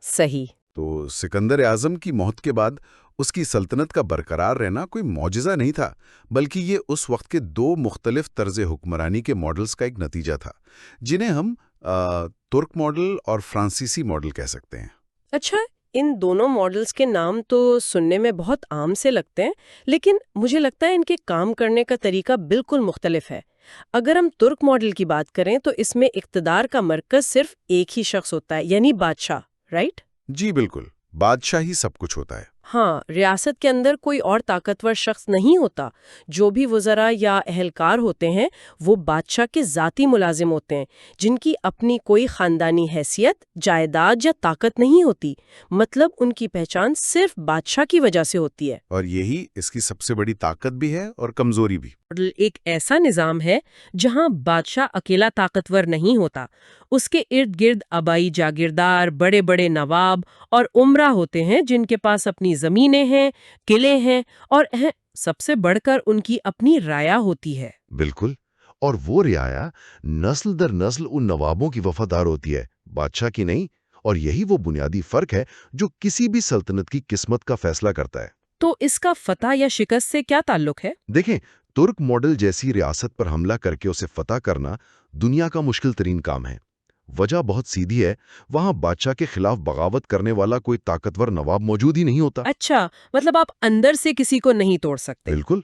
صحیح۔ تو سکندر اعظم کی موت کے بعد اس کی سلطنت کا برقرار رہنا کوئی معجزہ نہیں تھا، بلکہ یہ اس وقت کے دو مختلف طرز حکمرانی کے ماڈلز کا ایک نتیجہ تھا، جنہیں ہم ترک ماڈل اور فرانسیسی ماڈل کہہ سکتے ہیں۔ اچھا، ان دونوں ماڈلز کے نام تو سننے میں بہت عام سے لگتے ہیں، لیکن مجھے لگتا ہے ان کے کام کرنے کا طریقہ بالکل مختلف ہے۔ اگر ہم ترک ماڈل کی بات کریں تو اس میں اقتدار کا مرکز صرف ایک ہی شخص ہوتا ہے، یعنی بادشاہ، رائٹ؟ جی بالکل، بادشاہ ہی سب کچھ ہوتا ہے۔ ہاں، ریاست کے اندر کوئی اور طاقتور شخص نہیں ہوتا۔ جو بھی وزراء یا اہلکار ہوتے ہیں وہ بادشاہ کے ذاتی ملازم ہوتے ہیں، جن کی اپنی کوئی خاندانی حیثیت، جائیداد یا طاقت نہیں ہوتی۔ مطلب ان کی پہچان صرف بادشاہ کی وجہ سے ہوتی ہے۔ اور یہی اس کی سب سے بڑی طاقت بھی ہے اور کمزوری بھی۔ ایک ایسا نظام ہے جہاں بادشاہ اکیلا طاقتور نہیں ہوتا، اس کے ارد گرد آبائی جاگیردار، بڑے بڑے نواب اور امرا ہوتے ہیں جن کے پاس اپنی زمینیں ہیں، قلعے ہیں، اور سب سے بڑھ کر ان کی اپنی رعایا ہوتی ہے۔ بالکل، اور وہ رعایا نسل در نسل ان نوابوں کی وفادار ہوتی ہے، بادشاہ کی نہیں۔ اور یہی وہ بنیادی فرق ہے جو کسی بھی سلطنت کی قسمت کا فیصلہ کرتا ہے۔ تو اس کا فتح یا شکست سے کیا تعلق ہے؟ دیکھیں، ترک ماڈل جیسی ریاست پر حملہ کر کے اسے فتح کرنا دنیا کا مشکل ترین کام ہے۔ وجہ بہت سیدھی ہے، وہاں بادشاہ کے خلاف بغاوت کرنے والا کوئی طاقتور نواب موجود ہی نہیں ہوتا۔ اچھا، مطلب آپ اندر سے کسی کو نہیں توڑ سکتے۔ بالکل،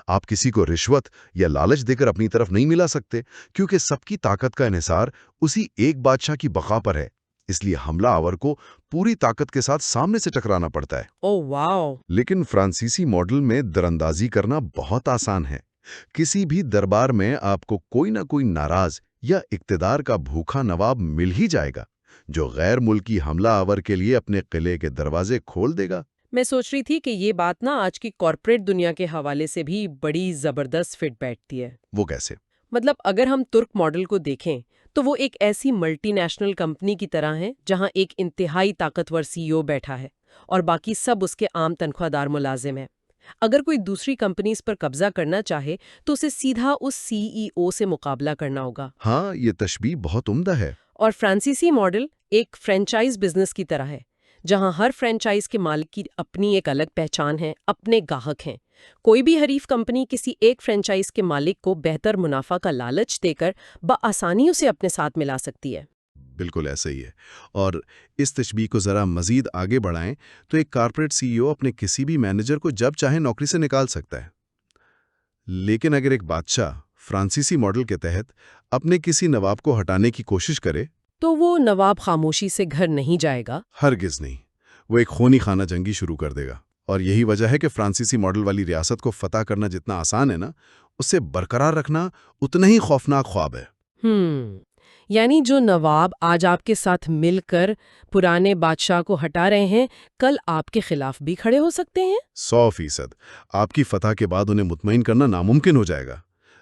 آپ کسی کو رشوت یا لالچ دے کر اپنی طرف نہیں ملا سکتے، کیونکہ سب کی طاقت کا انحصار اسی ایک بادشاہ کی بقا پر ہے۔ اس لیے حملہ آور کو پوری طاقت کے ساتھ سامنے سے ٹکرانا پڑتا ہے۔ اوہ واو! لیکن فرانسیسی ماڈل میں دراندازی کرنا بہت آسان ہے۔ کسی بھی دربار میں آپ کو کوئی نہ کوئی ناراض یا اقتدار کا بھوکا نواب مل ہی جائے گا، جو غیر ملکی حملہ آور کے لیے اپنے قلعے کے دروازے کھول دے گا۔ میں سوچ رہی تھی کہ یہ بات آج کی کارپوریٹ دنیا کے حوالے سے بھی بڑی زبردست فٹ بیٹھتی ہے۔ وہ کیسے؟ مطلب اگر ہم ترک ماڈل کو دیکھیں تو وہ ایک ایسی ملٹی نیشنل کمپنی کی طرح ہے جہاں ایک انتہائی طاقتور سی او بیٹھا ہے اور باقی سب اس کے عام تنخواہ دار ملازم ہیں۔ اگر کوئی دوسری کمپنی اس پر قبضہ کرنا چاہے تو اسے سیدھا اس سی ای او سے مقابلہ کرنا ہوگا۔ ہاں، یہ تشبیہ بہت عمدہ ہے۔ اور فرانسیسی ماڈل ایک فرینچائز بزنس کی طرح ہے، جہاں ہر فرینچائز کے مالک کی اپنی ایک الگ پہچان ہے، اپنے گاہک ہیں۔ کوئی بھی حریف کمپنی کسی ایک فرینچائز کے مالک کو بہتر منافع کا لالچ دے کر بآسانی اسے اپنے ساتھ ملا سکتی ہے۔ بالکل ایسا ہی ہے۔ اور اس تشبیہ کو ذرا مزید آگے بڑھائیں تو ایک کارپوریٹ سی ای او اپنے کسی بھی مینیجر کو جب چاہے نوکری سے نکال سکتا ہے، لیکن اگر ایک بادشاہ فرانسیسی ماڈل کے تحت اپنے کسی نواب کو ہٹانے کی کوشش کرے تو وہ نواب خاموشی سے گھر نہیں جائے گا۔ ہرگز نہیں، وہ ایک خونی خانہ جنگی شروع کر دے گا۔ اور یہی وجہ ہے کہ فرانسیسی ماڈل والی ریاست کو فتح کرنا جتنا آسان ہے اسے برقرار رکھنا اتنا ہی خوفناک خواب ہے۔ یعنی جو نواب آج آپ کے ساتھ مل کر پرانے بادشاہ کو ہٹا رہے ہیں، کل آپ کے خلاف بھی کھڑے ہو سکتے ہیں۔ 100%۔ آپ کی فتح کے بعد انہیں مطمئن کرنا ناممکن ہو جائے گا۔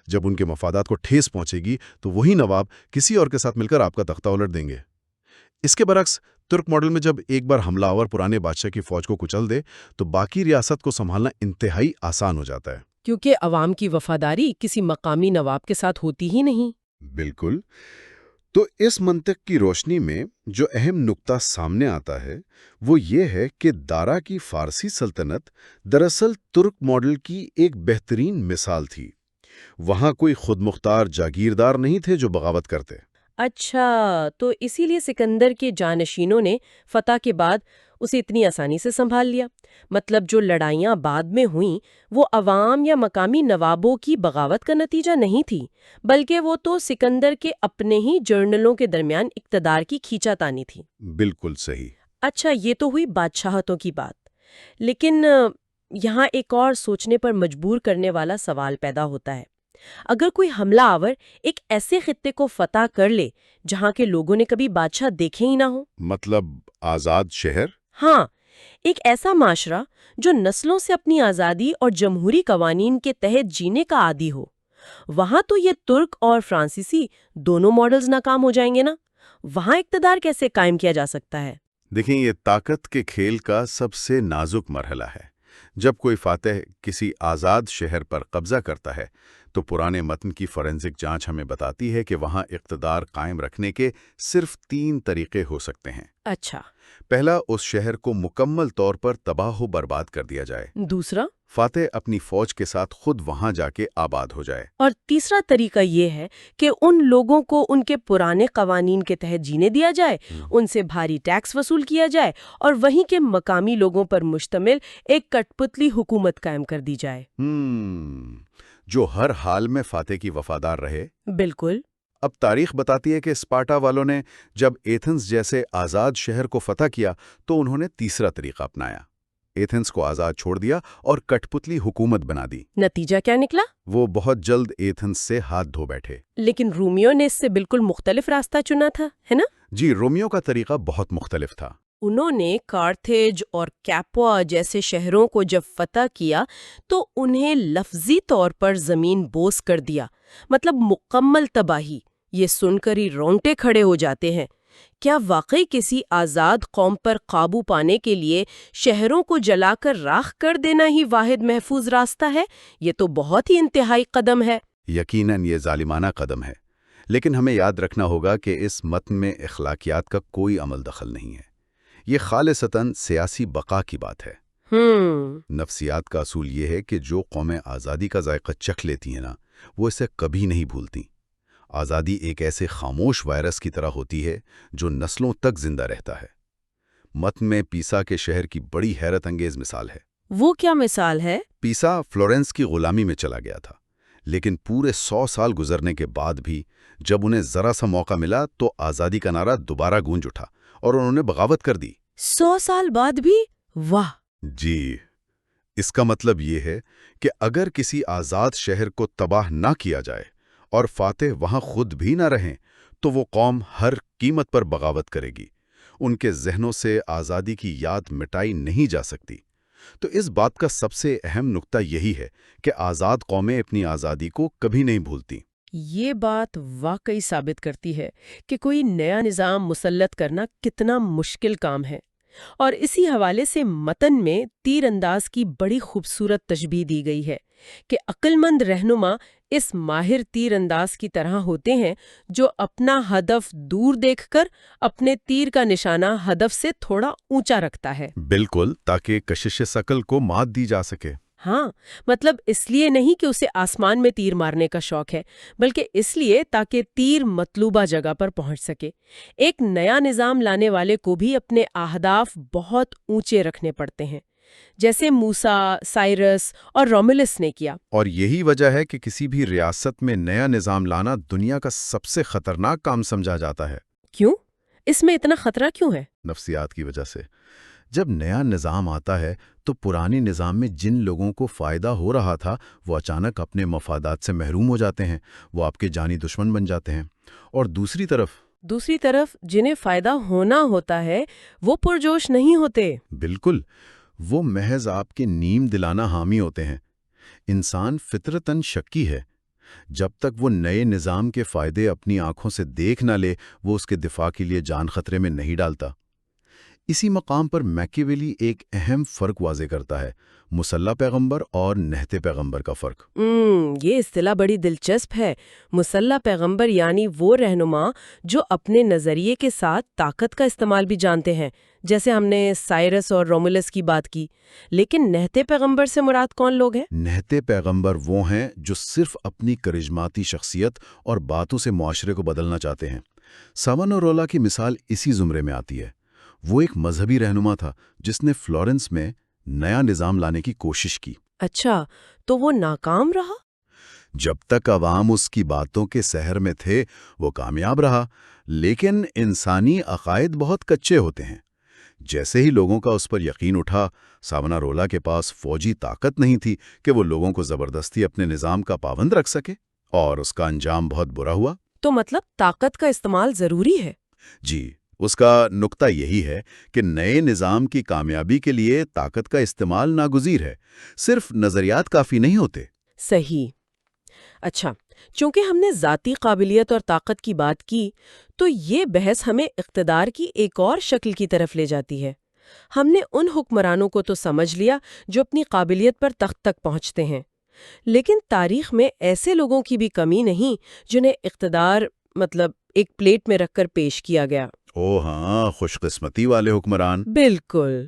جب ان کے مفادات کو ٹھیس پہنچے گی تو وہی نواب کسی اور کے ساتھ مل کر آپ کا تختہ الٹ دیں گے۔ اس کے برعکس ترک ماڈل میں جب ایک بار حملہ آور پرانے بادشاہ کی فوج کو کچل دے تو باقی ریاست کو سنبھالنا انتہائی آسان ہو جاتا ہے، کیونکہ عوام کی وفاداری کسی مقامی نواب کے ساتھ ہوتی ہی نہیں۔ بالکل۔ تو اس منطق کی روشنی میں جو اہم نقطہ سامنے آتا ہے وہ یہ ہے کہ دارا کی فارسی سلطنت دراصل ترک ماڈل کی ایک بہترین مثال تھی۔ وہاں کوئی خود مختار جاگیردار نہیں تھے جو بغاوت کرتے۔ اچھا، تو اسی لیے سکندر کے جانشینوں نے فتح کے بعد اسے اتنی آسانی سے سنبھال لیا۔ مطلب جو لڑائیاں بعد میں ہوئیں وہ عوام یا مقامی نوابوں کی بغاوت کا نتیجہ نہیں تھی، بلکہ وہ تو سکندر کے اپنے ہی جنرلوں کے درمیان اقتدار کی کھینچا تانی تھی۔ بالکل صحیح۔ اچھا، یہ تو ہوئی بادشاہتوں کی بات، لیکن یہاں ایک اور سوچنے پر مجبور کرنے والا سوال پیدا ہوتا ہے۔ اگر کوئی حملہ آور ایک ایسے خطے کو فتح کر لے جہاں کے لوگوں نے کبھی بادشاہ دیکھے ہی نہ ہو، مطلب آزاد شہر؟ ہاں، ایک ایسا معاشرہ جو نسلوں سے اپنی آزادی اور جمہوری قوانین کے تحت جینے کا عادی ہو، وہاں تو یہ ترک اور فرانسیسی دونوں ماڈلز ناکام ہو جائیں گے نا۔ وہاں اقتدار کیسے قائم کیا جا سکتا ہے؟ دیکھیں، یہ طاقت کے کھیل کا سب سے نازک مرحلہ ہے۔ جب کوئی فاتح کسی آزاد شہر پر قبضہ کرتا ہے تو پرانے متن کی فورینزک جانچ ہمیں بتاتی ہے کہ وہاں اقتدار قائم رکھنے کے صرف 3 طریقے ہو سکتے ہیں۔ اچھا، پہلا، اس شہر کو مکمل طور پر تباہ و برباد کر دیا جائے۔ دوسرا، فاتح اپنی فوج کے ساتھ خود وہاں جا کے آباد ہو جائے۔ اور تیسرا طریقہ یہ ہے کہ ان لوگوں کو ان کے پرانے قوانین کے تحت جینے دیا جائے، ان سے بھاری ٹیکس وصول کیا جائے اور وہیں کے مقامی لوگوں پر مشتمل ایک کٹ پتلی حکومت قائم کر دی جائے۔ جو ہر حال میں فاتح کی وفادار رہے۔ بالکل۔ اب تاریخ بتاتی ہے کہ اسپارٹا والوں نے جب ایتھنز جیسے آزاد شہر کو فتح کیا تو انہوں نے تیسرا طریقہ اپنایا۔ ایتھنز کو آزاد چھوڑ دیا اور کٹ پتلی حکومت بنا دی۔ نتیجہ کیا نکلا؟ وہ بہت جلد ایتھنز سے ہاتھ دھو بیٹھے۔ لیکن رومیو نے اس سے بالکل مختلف راستہ چنا تھا، ہے نا؟ جی، رومیو کا طریقہ بہت مختلف تھا۔ انہوں نے کارتھیج اور کیپوا جیسے شہروں کو جب فتح کیا تو انہیں لفظی طور پر زمین بوس کر دیا، مطلب مکمل تباہی۔ یہ سن کر ہی رونگٹے کھڑے ہو جاتے ہیں۔ کیا واقعی کسی آزاد قوم پر قابو پانے کے لیے شہروں کو جلا کر راکھ کر دینا ہی واحد محفوظ راستہ ہے؟ یہ تو بہت ہی انتہائی قدم ہے۔ یقیناً یہ ظالمانہ قدم ہے، لیکن ہمیں یاد رکھنا ہوگا کہ اس متن میں اخلاقیات کا کوئی عمل دخل نہیں ہے۔ یہ خالصتاً سیاسی بقا کی بات ہے۔ نفسیات کا اصول یہ ہے کہ جو قومیں آزادی کا ذائقہ چکھ لیتی ہیں نا، وہ اسے کبھی نہیں بھولتی۔ آزادی ایک ایسے خاموش وائرس کی طرح ہوتی ہے جو نسلوں تک زندہ رہتا ہے۔ متن میں پیسا کے شہر کی بڑی حیرت انگیز مثال ہے۔ وہ کیا مثال ہے؟ پیسا فلورنس کی غلامی میں چلا گیا تھا، لیکن پورے 100 سال گزرنے کے بعد بھی جب انہیں ذرا سا موقع ملا تو آزادی کا نعرہ دوبارہ گونج اٹھا اور انہوں نے بغاوت کر دی۔ 100 سال بعد بھی؟ واہ! جی، اس کا مطلب یہ ہے کہ اگر کسی آزاد شہر کو تباہ نہ کیا جائے اور فاتح وہاں خود بھی نہ رہیں تو وہ قوم ہر قیمت پر بغاوت کرے گی۔ ان کے ذہنوں سے آزادی کی یاد مٹائی نہیں جا سکتی۔ تو اس بات کا سب سے اہم نقطہ یہی ہے کہ آزاد قومیں اپنی آزادی کو کبھی نہیں بھولتی۔ یہ بات واقعی ثابت کرتی ہے کہ کوئی نیا نظام مسلط کرنا کتنا مشکل کام ہے۔ اور اسی حوالے سے متن میں تیر انداز کی بڑی خوبصورت تشبیہ دی گئی ہے کہ عقل مند رہنما اس ماہر تیر انداز کی طرح ہوتے ہیں جو اپنا ہدف دور دیکھ کر اپنے تیر کا نشانہ ہدف سے تھوڑا اونچا رکھتا ہے۔ بالکل، تاکہ کشش ثقل کو مات دی جا سکے۔ ہاں، مطلب اس لیے نہیں کہ اسے آسمان میں تیر مارنے کا شوق ہے، بلکہ اس لیے تاکہ تیر مطلوبہ جگہ پر پہنچ سکے۔ ایک نیا نظام لانے والے کو بھی اپنے اہداف بہت اونچے رکھنے پڑتے ہیں، جیسے موسیٰ، سائرس اور رومولس نے کیا۔ اور یہی وجہ ہے کہ کسی بھی ریاست میں نیا نظام لانا دنیا کا سب سے خطرناک کام سمجھا جاتا ہے۔ کیوں؟ اس میں اتنا خطرہ کیوں ہے؟ نفسیات کی وجہ سے۔ جب نیا نظام آتا ہے تو پرانے نظام میں جن لوگوں کو فائدہ ہو رہا تھا وہ اچانک اپنے مفادات سے محروم ہو جاتے ہیں، وہ آپ کے جانی دشمن بن جاتے ہیں۔ اور دوسری طرف جنہیں فائدہ ہونا ہوتا ہے وہ پرجوش نہیں ہوتے۔ بالکل، وہ محض آپ کے نیم دلانہ حامی ہوتے ہیں۔ انسان فطرتاً شکی ہے۔ جب تک وہ نئے نظام کے فائدے اپنی آنکھوں سے دیکھ نہ لے وہ اس کے دفاع کے لیے جان خطرے میں نہیں ڈالتا۔ اسی مقام پر میکیویلی ایک اہم فرق واضح کرتا ہے، مسلح پیغمبر اور نہتے پیغمبر کا فرق۔ یہ اصطلاح بڑی دلچسپ ہے۔ مسلح پیغمبر یعنی وہ رہنما جو اپنے نظریے کے ساتھ طاقت کا استعمال بھی جانتے ہیں، جیسے ہم نے سائرس اور رومولس کی بات کی۔ لیکن نہتے پیغمبر سے مراد کون لوگ ہیں؟ نہتے پیغمبر وہ ہیں جو صرف اپنی کرشماتی شخصیت اور باتوں سے معاشرے کو بدلنا چاہتے ہیں۔ ساونارولا کی مثال اسی زمرے میں آتی ہے۔ وہ ایک مذہبی رہنما تھا جس نے فلورنس میں نیا نظام لانے کی کوشش کی۔ اچھا، تو وہ ناکام رہا؟ جب تک عوام اس کی باتوں کے سحر میں تھے وہ کامیاب رہا، لیکن انسانی عقائد بہت کچے ہوتے ہیں۔ جیسے ہی لوگوں کا اس پر یقین اٹھا، ساونارولا کے پاس فوجی طاقت نہیں تھی کہ وہ لوگوں کو زبردستی اپنے نظام کا پابند رکھ سکے، اور اس کا انجام بہت برا ہوا۔ تو مطلب طاقت کا استعمال ضروری ہے؟ جی، اس کا نقطہ یہی ہے کہ نئے نظام کی کامیابی کے لیے طاقت کا استعمال ناگزیر ہے، صرف نظریات کافی نہیں ہوتے۔ صحیح۔ اچھا، چونکہ ہم نے ذاتی قابلیت اور طاقت کی بات کی، تو یہ بحث ہمیں اقتدار کی ایک اور شکل کی طرف لے جاتی ہے۔ ہم نے ان حکمرانوں کو تو سمجھ لیا جو اپنی قابلیت پر تخت تک پہنچتے ہیں، لیکن تاریخ میں ایسے لوگوں کی بھی کمی نہیں جنہیں اقتدار مطلب ایک پلیٹ میں رکھ کر پیش کیا گیا۔ او ہاں، خوش قسمتی والے حکمران۔ بالکل،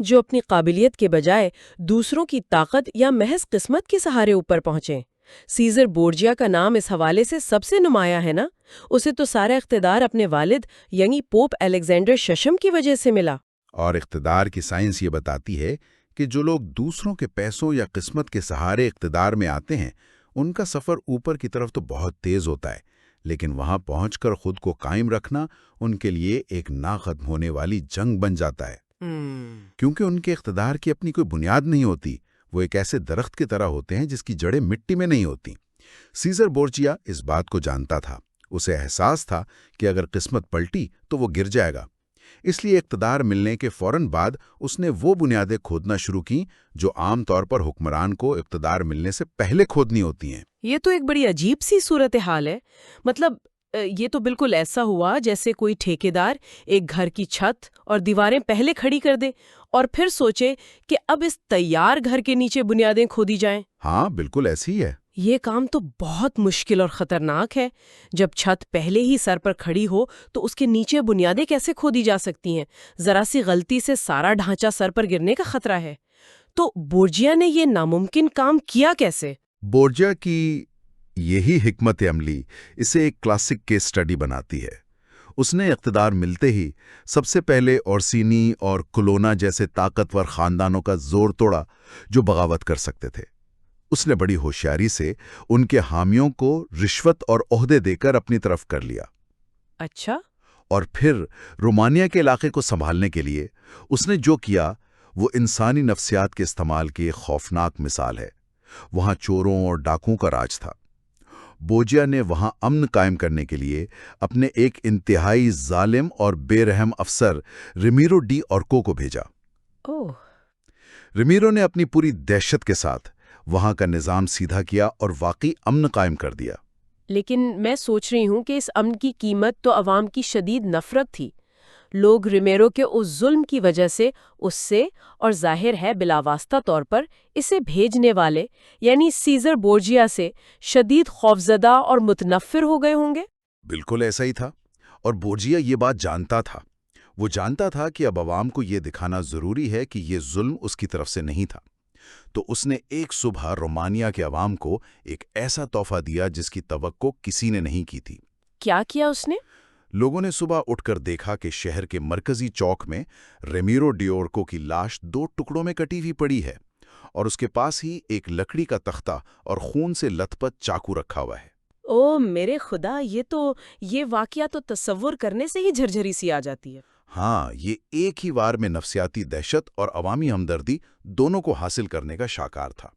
جو اپنی قابلیت کے بجائے دوسروں کی طاقت یا محض قسمت کے سہارے اوپر پہنچے۔ سیزر بورجیا کا نام اس حوالے سے سب سے نمایاں ہے نا؟ اسے تو سارا اقتدار اپنے والد یعنی پوپ الیگزینڈر ششم کی وجہ سے ملا۔ اور اقتدار کی سائنس یہ بتاتی ہے کہ جو لوگ دوسروں کے پیسوں یا قسمت کے سہارے اقتدار میں آتے ہیں، ان کا سفر اوپر کی طرف تو بہت تیز ہوتا ہے، لیکن وہاں پہنچ کر خود کو قائم رکھنا ان کے لیے ایک نہ ختم ہونے والی جنگ بن جاتا ہے، کیونکہ ان کے اقتدار کی اپنی کوئی بنیاد نہیں ہوتی۔ وہ ایک ایسے درخت کی طرح ہوتے ہیں جس کی جڑیں مٹی میں نہیں ہوتی۔ سیزر بورجیا اس بات کو جانتا تھا، اسے احساس تھا کہ اگر قسمت پلٹی تو وہ گر جائے گا، اس لیے اقتدار ملنے کے فوراً بعد اس نے وہ بنیادیں کھودنا شروع کی جو عام طور پر حکمران کو اقتدار ملنے سے پہلے کھودنی ہوتی ہیں۔ یہ تو ایک بڑی عجیب سی صورتحال ہے۔ مطلب یہ تو بالکل ایسا ہوا جیسے کوئی ٹھیکیدار ایک گھر کی چھت اور دیواریں پہلے کھڑی کر دے اور پھر سوچے کہ اب اس تیار گھر کے نیچے بنیادیں کھودی جائیں۔ ہاں، بالکل ایسی ہی ہے۔ یہ کام تو بہت مشکل اور خطرناک ہے۔ جب چھت پہلے ہی سر پر کھڑی ہو تو اس کے نیچے بنیادیں کیسے کھودی جا سکتی ہیں؟ ذرا سی غلطی سے سارا ڈھانچہ سر پر گرنے کا خطرہ ہے۔ تو بورجیا نے یہ ناممکن کام کیا کیسے؟ بورجیا کی یہی حکمت عملی اسے ایک کلاسک کیس سٹڈی بناتی ہے۔ اس نے اقتدار ملتے ہی سب سے پہلے اورسینی اور کولونا جیسے طاقتور خاندانوں کا زور توڑا جو بغاوت کر سکتے تھے۔ اس نے بڑی ہوشیاری سے ان کے حامیوں کو رشوت اور عہدے دے کر اپنی طرف کر لیا۔ اچھا۔ اور پھر رومانیہ کے علاقے کو سنبھالنے کے لیے اس نے جو کیا وہ انسانی نفسیات کے استعمال کی ایک خوفناک مثال ہے۔ وہاں چوروں اور ڈاکوؤں کا راج تھا۔ بورجیا نے وہاں امن قائم کرنے کے لیے اپنے ایک انتہائی ظالم اور بے رحم افسر ریمیرو ڈی اورکو کو بھیجا۔ اوہ۔ ریمیرو نے اپنی پوری دہشت کے ساتھ وہاں کا نظام سیدھا کیا اور واقعی امن قائم کر دیا۔ لیکن میں سوچ رہی ہوں کہ اس امن کی قیمت تو عوام کی شدید نفرت تھی۔ لوگ ریمیرو کے اس ظلم کی وجہ سے اس سے اور ظاہر ہے بلاواسطہ طور پر اسے بھیجنے والے یعنی سیزر بورجیا سے شدید خوفزدہ اور متنفر ہو گئے ہوں گے۔ بالکل ایسا ہی تھا، اور بورجیا یہ بات جانتا تھا۔ وہ جانتا تھا کہ اب عوام کو یہ دکھانا ضروری ہے کہ یہ ظلم اس کی طرف سے نہیں تھا۔ تو اس نے ایک صبح رومانیہ کے عوام کو ایک ایسا تحفہ دیا جس کی توقع کسی نے نہیں کی تھی۔ کیا کیا اس نے؟ لوگوں نے صبح اٹھ کر دیکھا کہ شہر کے مرکزی چوک میں ریمیرو ڈی اورکو کی لاش 2 ٹکڑوں میں کٹی ہوئی پڑی ہے، اور اس کے پاس ہی ایک لکڑی کا تختہ اور خون سے لت پت چاقو رکھا ہوا ہے۔ او میرے خدا، یہ واقعہ تو تصور کرنے سے ہی جھرجھری سی آ جاتی ہے۔ ہاں، یہ ایک ہی وار میں نفسیاتی دہشت اور عوامی ہمدردی دونوں کو حاصل کرنے کا شاکار تھا۔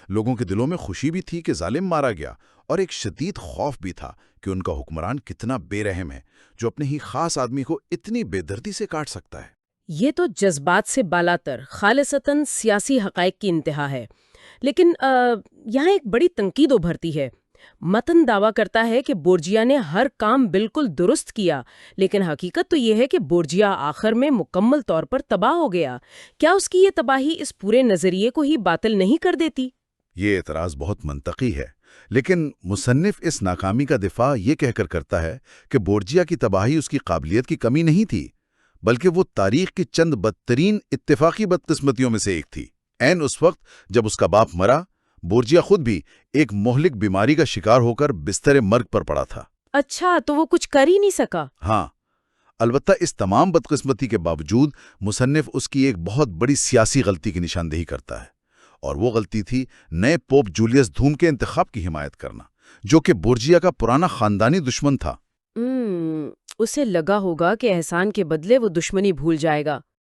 لوگوں کے دلوں میں خوشی بھی تھی کہ ظالم مارا گیا، اور ایک شدید خوف بھی تھا کہ ان کا حکمران کتنا بے رحم ہے جو اپنے ہی خاص آدمی کو اتنی بے دردی سے کاٹ سکتا ہے۔ یہ تو جذبات سے بالاتر خالصتاً سیاسی حقائق کی انتہا ہے۔ لیکن یہاں ایک بڑی تنقید ابھرتی ہے۔ متن دعویٰ کرتا ہے کہ بورجیا نے ہر کام بالکل درست کیا، لیکن حقیقت تو یہ ہے کہ بورجیا آخر میں مکمل طور پر تباہ ہو گیا۔ کیا اس کی یہ تباہی اس پورے نظریے کو ہی باطل نہیں کر دیتی؟ یہ اعتراض بہت منطقی ہے، لیکن مصنف اس ناکامی کا دفاع یہ کہہ کر کرتا ہے کہ بورجیا کی تباہی اس کی قابلیت کی کمی نہیں تھی، بلکہ وہ تاریخ کی چند بدترین اتفاقی بدقسمتیوں میں سے ایک تھی۔ عین اس وقت جب اس کا باپ مرا، بورجیا خود بھی ایک مہلک بیماری کا شکار ہو کر بستر مرگ پر پڑا تھا۔ اچھا، تو وہ کچھ کر ہی نہیں سکا؟ ہاں، البتہ اس تمام بدقسمتی کے باوجود مصنف اس کی ایک بہت بڑی سیاسی غلطی کی نشاندہی کرتا ہے، اور وہ غلطی تھی نئے پوپ جولیس دوم کے انتخاب کی حمایت کرنا، جو کہ بورجیا کا پرانا خاندانی دشمن تھا۔ اسے لگا ہوگا کہ احسان کے بدلے وہ دشمنی بھول جائے گا۔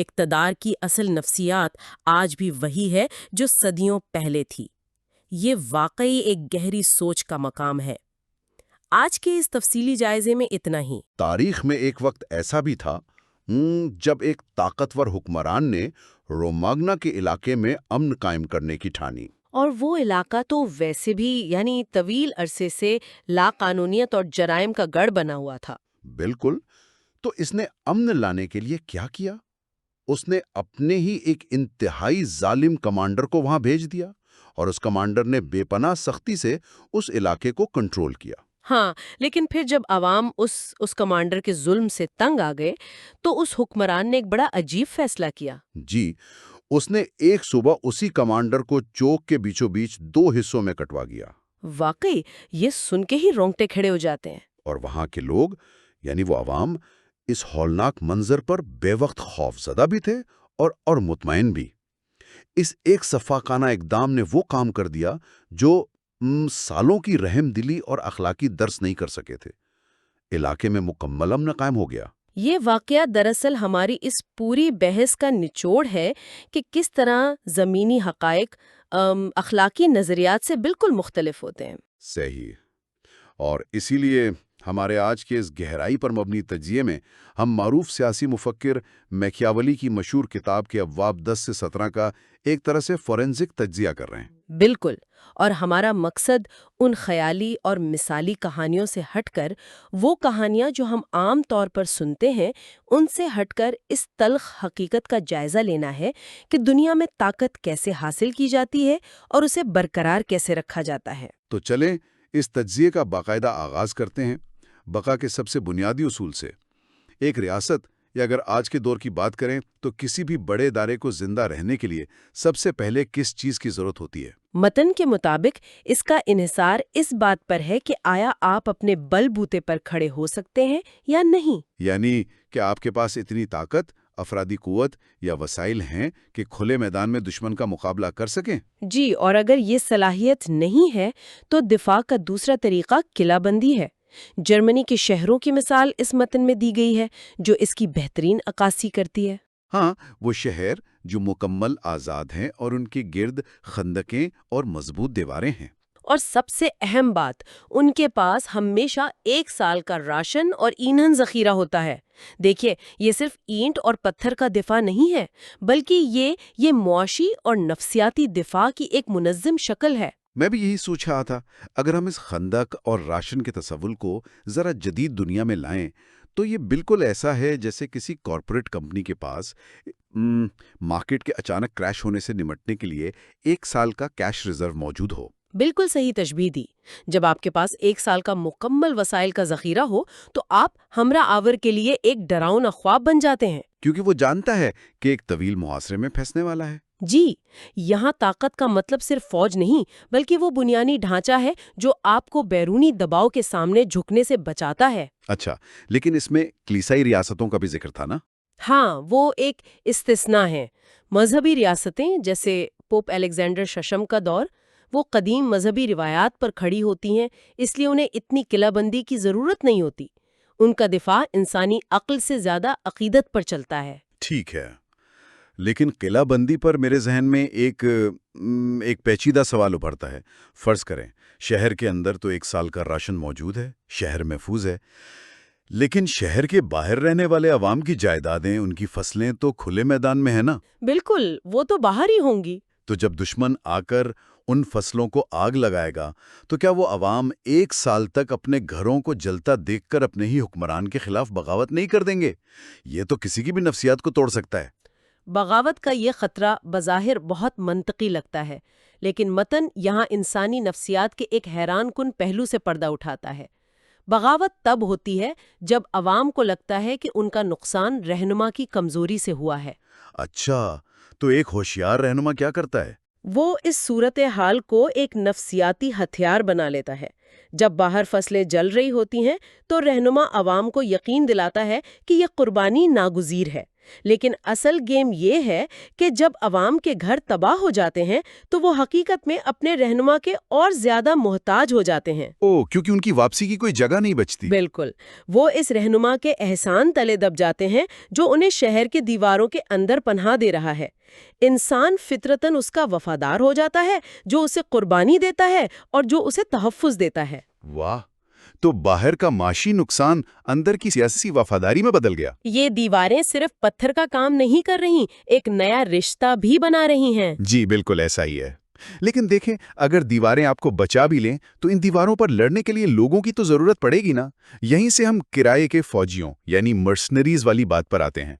اقتدار کی اصل نفسیات آج بھی وہی ہے جو صدیوں پہلے تھی۔ یہ واقعی ایک گہری سوچ کا مقام ہے۔ آج کے اس تفصیلی جائزے میں اتنا ہی۔ تاریخ میں ایک وقت ایسا بھی تھا جب ایک طاقتور حکمران نے روماگنا کے علاقے میں امن قائم کرنے کی ٹھانی۔ اور وہ علاقہ تو ویسے بھی طویل عرصے سے لاقانونیت اور جرائم کا گڑھ بنا ہوا تھا۔ بالکل۔ تو اس نے امن لانے کے لیے کیا کیا؟ اس نے اپنے ہی ایک انتہائی ظالم کمانڈر کو وہاں بھیج دیا، اور اس کمانڈر نے بے پناہ سختی سے اس علاقے کو کنٹرول کیا۔ ہاں، لیکن پھر جب عوام اس کمانڈر کے ظلم سے تنگ آ گئے تو اس حکمران نے ایک بڑا عجیب فیصلہ کیا۔ جی، اس نے ایک صبح اسی کمانڈر کو چوک کے بیچوں بیچ 2 حصوں میں کٹوا گیا۔ واقعی یہ سن کے ہی رونگٹے کھڑے ہو جاتے ہیں۔ اور وہاں کے لوگ، یعنی وہ عوام، اس ہولناک منظر پر بے وقت خوفزدہ بھی تھے اور مطمئن بھی۔ اس ایک صفاقانہ اقدام نے وہ کام کر دیا جو سالوں کی رحم دلی اور اخلاقی درس نہیں کر سکے تھے۔ علاقے میں مکمل امن قائم ہو گیا۔ یہ واقعہ دراصل ہماری اس پوری بحث کا نچوڑ ہے کہ کس طرح زمینی حقائق اخلاقی نظریات سے بالکل مختلف ہوتے ہیں۔ صحیح۔ اور اسی لیے ہمارے آج کے اس گہرائی پر مبنی تجزیے میں ہم معروف سیاسی مفکر میکیاولی کی مشہور کتاب کے ابواب 10 سے 17 کا ایک طرح سے فورینزک تجزیہ کر رہے ہیں۔ بالکل، اور ہمارا مقصد ان خیالی اور مثالی کہانیوں سے ہٹ کر، وہ کہانیاں جو ہم عام طور پر سنتے ہیں ان سے ہٹ کر اس تلخ حقیقت کا جائزہ لینا ہے کہ دنیا میں طاقت کیسے حاصل کی جاتی ہے اور اسے برقرار کیسے رکھا جاتا ہے۔ تو چلیں اس تجزیے کا باقاعدہ آغاز کرتے ہیں، بقا کے سب سے بنیادی اصول سے۔ ایک ریاست، یا اگر آج کے دور کی بات کریں تو کسی بھی بڑے ادارے کو زندہ رہنے کے لیے سب سے پہلے کس چیز کی ضرورت ہوتی ہے؟ متن کے مطابق اس کا انحصار اس بات پر ہے کہ آیا آپ اپنے بل بوتے پر کھڑے ہو سکتے ہیں یا نہیں۔ یعنی کہ آپ کے پاس اتنی طاقت، افرادی قوت یا وسائل ہیں کہ کھلے میدان میں دشمن کا مقابلہ کر سکیں۔ جی، اور اگر یہ صلاحیت نہیں ہے تو دفاع کا دوسرا طریقہ قلعہ بندی ہے۔ جرمنی کے شہروں کی مثال اس متن میں دی گئی ہے جو اس کی بہترین عکاسی کرتی ہے۔ ہاں، وہ شہر جو مکمل آزاد ہیں اور ان کے گرد خندقیں اور مضبوط دیواریں ہیں۔ اور سب سے اہم بات، ان کے پاس ہمیشہ 1 سال کا راشن اور ایندھن ذخیرہ ہوتا ہے۔ دیکھیے، یہ صرف اینٹ اور پتھر کا دفاع نہیں ہے، بلکہ یہ معاشی اور نفسیاتی دفاع کی ایک منظم شکل ہے۔ میں بھی یہی سوچ رہا تھا، اگر ہم اس خندق اور راشن کے تصور کو ذرا جدید دنیا میں لائیں تو یہ بالکل ایسا ہے جیسے کسی کارپوریٹ کمپنی کے پاس مارکیٹ کے اچانک کریش ہونے سے نمٹنے کے لیے 1 سال کا کیش ریزرو موجود ہو۔ بالکل صحیح تشبیہ دی۔ جب آپ کے پاس 1 سال کا مکمل وسائل کا ذخیرہ ہو تو آپ ہمراہ آور کے لیے ایک ڈراؤنا خواب بن جاتے ہیں، کیونکہ وہ جانتا ہے کہ ایک طویل محاصرے میں پھنسنے والا ہے۔ جی، یہاں طاقت کا مطلب صرف فوج نہیں، بلکہ وہ بنیادی ڈھانچہ ہے جو آپ کو بیرونی دباؤ کے سامنے جھکنے سے بچاتا ہے۔ اچھا، لیکن اس میں کلیسائی ریاستوں کا بھی ذکر تھا نا؟ ہاں، وہ ایک استثناء ہے۔ مذہبی ریاستیں جیسے پوپ الیگزینڈر ششم کا دور، وہ قدیم مذہبی روایات پر کھڑی ہوتی ہیں، اس لیے انہیں اتنی قلعہ بندی کی ضرورت نہیں ہوتی۔ ان کا دفاع انسانی عقل سے زیادہ عقیدت پر چلتا ہے۔ ٹھیک ہے، لیکن قلعہ بندی پر میرے ذہن میں ایک پیچیدہ سوال ابھرتا ہے۔ فرض کریں شہر کے اندر تو 1 سال کا راشن موجود ہے، شہر محفوظ ہے، لیکن شہر کے باہر رہنے والے عوام کی جائیدادیں، ان کی فصلیں تو کھلے میدان میں ہیں نا؟ بالکل، وہ تو باہر ہی ہوں گی۔ تو جب دشمن آ کر ان فصلوں کو آگ لگائے گا تو کیا وہ عوام 1 سال تک اپنے گھروں کو جلتا دیکھ کر اپنے ہی حکمران کے خلاف بغاوت نہیں کر دیں گے؟ یہ تو کسی کی بھی نفسیات کو توڑ سکتا ہے۔ بغاوت کا یہ خطرہ بظاہر بہت منطقی لگتا ہے، لیکن متن یہاں انسانی نفسیات کے ایک حیران کن پہلو سے پردہ اٹھاتا ہے۔ بغاوت تب ہوتی ہے جب عوام کو لگتا ہے کہ ان کا نقصان رہنما کی کمزوری سے ہوا ہے۔ اچھا، تو ایک ہوشیار رہنما کیا کرتا ہے؟ وہ اس صورتحال کو ایک نفسیاتی ہتھیار بنا لیتا ہے۔ جب باہر فصلیں جل رہی ہوتی ہیں تو رہنما عوام کو یقین دلاتا ہے کہ یہ قربانی ناگزیر ہے، لیکن اصل گیم یہ ہے کہ جب عوام کے گھر تباہ ہو جاتے ہیں تو وہ حقیقت میں اپنے رہنما کے اور زیادہ محتاج ہو جاتے ہیں۔ کیونکہ ان کی واپسی کی کوئی جگہ نہیں بچتی۔ بالکل، وہ اس رہنما کے احسان تلے دب جاتے ہیں جو انہیں شہر کے دیواروں کے اندر پناہ دے رہا ہے۔ انسان فطرتاً اس کا وفادار ہو جاتا ہے، جو اسے قربانی دیتا ہے اور جو اسے تحفظ دیتا ہے۔ واہ، تو باہر کا معاشی نقصان اندر کی سیاسی وفاداری میں بدل گیا۔ یہ دیواریں صرف پتھر کا کام نہیں کر رہی، ایک نیا رشتہ بھی بنا رہی ہیں۔ جی بالکل ایسا ہی ہے۔ لیکن دیکھیں، اگر دیواریں آپ کو بچا بھی لیں تو ان دیواروں پر لڑنے کے لیے لوگوں کی تو ضرورت پڑے گی نا۔ یہیں سے ہم کرائے کے فوجیوں یعنی مرسنریز والی بات پر آتے ہیں۔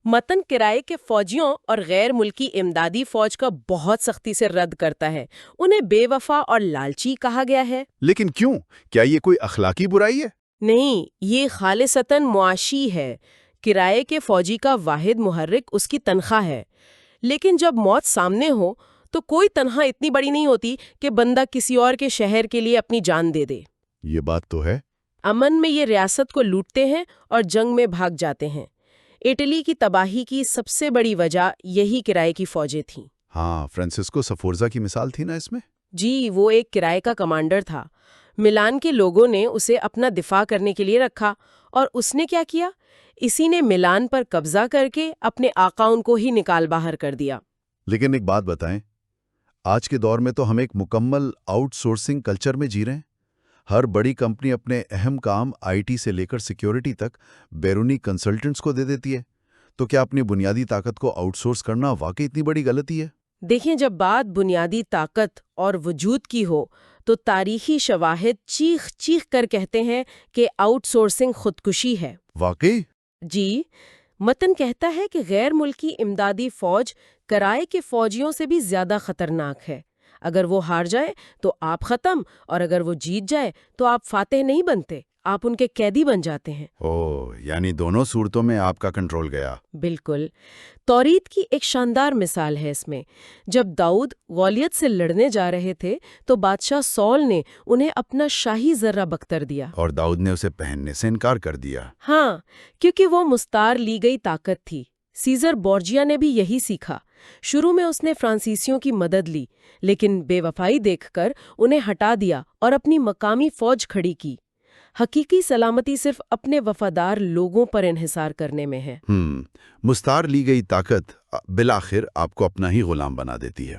متن کرائے کے فوجیوں اور غیر ملکی امدادی فوج کا بہت سختی سے رد کرتا ہے۔ انہیں بے وفا اور لالچی کہا گیا ہے۔ لیکن کیوں؟ کیا یہ کوئی اخلاقی برائی ہے؟ نہیں، یہ خالصتاً معاشی ہے۔ کرائے کے فوجی کا واحد محرک اس کی تنخواہ ہے۔ لیکن جب موت سامنے ہو تو کوئی تنخواہ اتنی بڑی نہیں ہوتی کہ بندہ کسی اور کے شہر کے لیے اپنی جان دے دے۔ یہ بات تو ہے۔ امن میں یہ ریاست کو لوٹتے ہیں اور جنگ میں بھاگ جاتے ہیں۔ اٹلی کی تباہی کی سب سے بڑی وجہ یہی کرائے کی فوجیں تھیں۔ ہاں، فرانسسکو سفورزا کی مثال تھی نا اس میں۔ جی، وہ ایک کرائے کا کمانڈر تھا۔ ملان کے لوگوں نے اسے اپنا دفاع کرنے کے لیے رکھا، اور اس نے کیا کیا؟ اسی نے ملان پر قبضہ کر کے اپنے آقا ان کو ہی نکال باہر کر دیا۔ لیکن ایک بات بتائیں، آج کے دور میں تو ہم ایک مکمل آؤٹ سورسنگ کلچر میں جی رہے ہیں۔ ہر بڑی کمپنی اپنے اہم کام آئی ٹی سے لے کر سیکیورٹی تک بیرونی کنسلٹنٹس کو دے دیتی ہے۔ تو کیا اپنی بنیادی طاقت کو آؤٹ سورس کرنا واقعی اتنی بڑی غلطی ہے؟ دیکھیں، جب بات بنیادی طاقت اور وجود کی ہو تو تاریخی شواہد چیخ چیخ کر کہتے ہیں کہ آؤٹ سورسنگ خودکشی ہے۔ واقعی؟ جی، متن کہتا ہے کہ غیر ملکی امدادی فوج کرائے کے فوجیوں سے بھی زیادہ خطرناک ہے۔ اگر وہ ہار جائے تو آپ ختم، اور اگر وہ جیت جائے تو آپ فاتح نہیں بنتے، آپ ان کے قیدی بن جاتے ہیں۔ یعنی دونوں صورتوں میں آپ کا کنٹرول گیا۔ بالکل۔ توریت کی ایک شاندار مثال ہے اس میں۔ جب داؤد غولیت سے لڑنے جا رہے تھے تو بادشاہ سول نے انہیں اپنا شاہی زرہ بختر دیا۔ اور داؤد نے اسے پہننے سے انکار کر دیا۔ ہاں، کیونکہ وہ مستعار لی گئی طاقت تھی۔ سیزر بورجیا نے بھی یہی سیکھا۔ شروع میں اس نے فرانسیسیوں کی مدد لی، لیکن بے وفائی دیکھ کر انہیں ہٹا دیا اور اپنی مقامی فوج کھڑی کی۔ حقیقی سلامتی صرف اپنے وفادار لوگوں پر انحصار کرنے میں ہے۔ مستعار لی گئی طاقت بالآخر آپ کو اپنا ہی غلام بنا دیتی ہے۔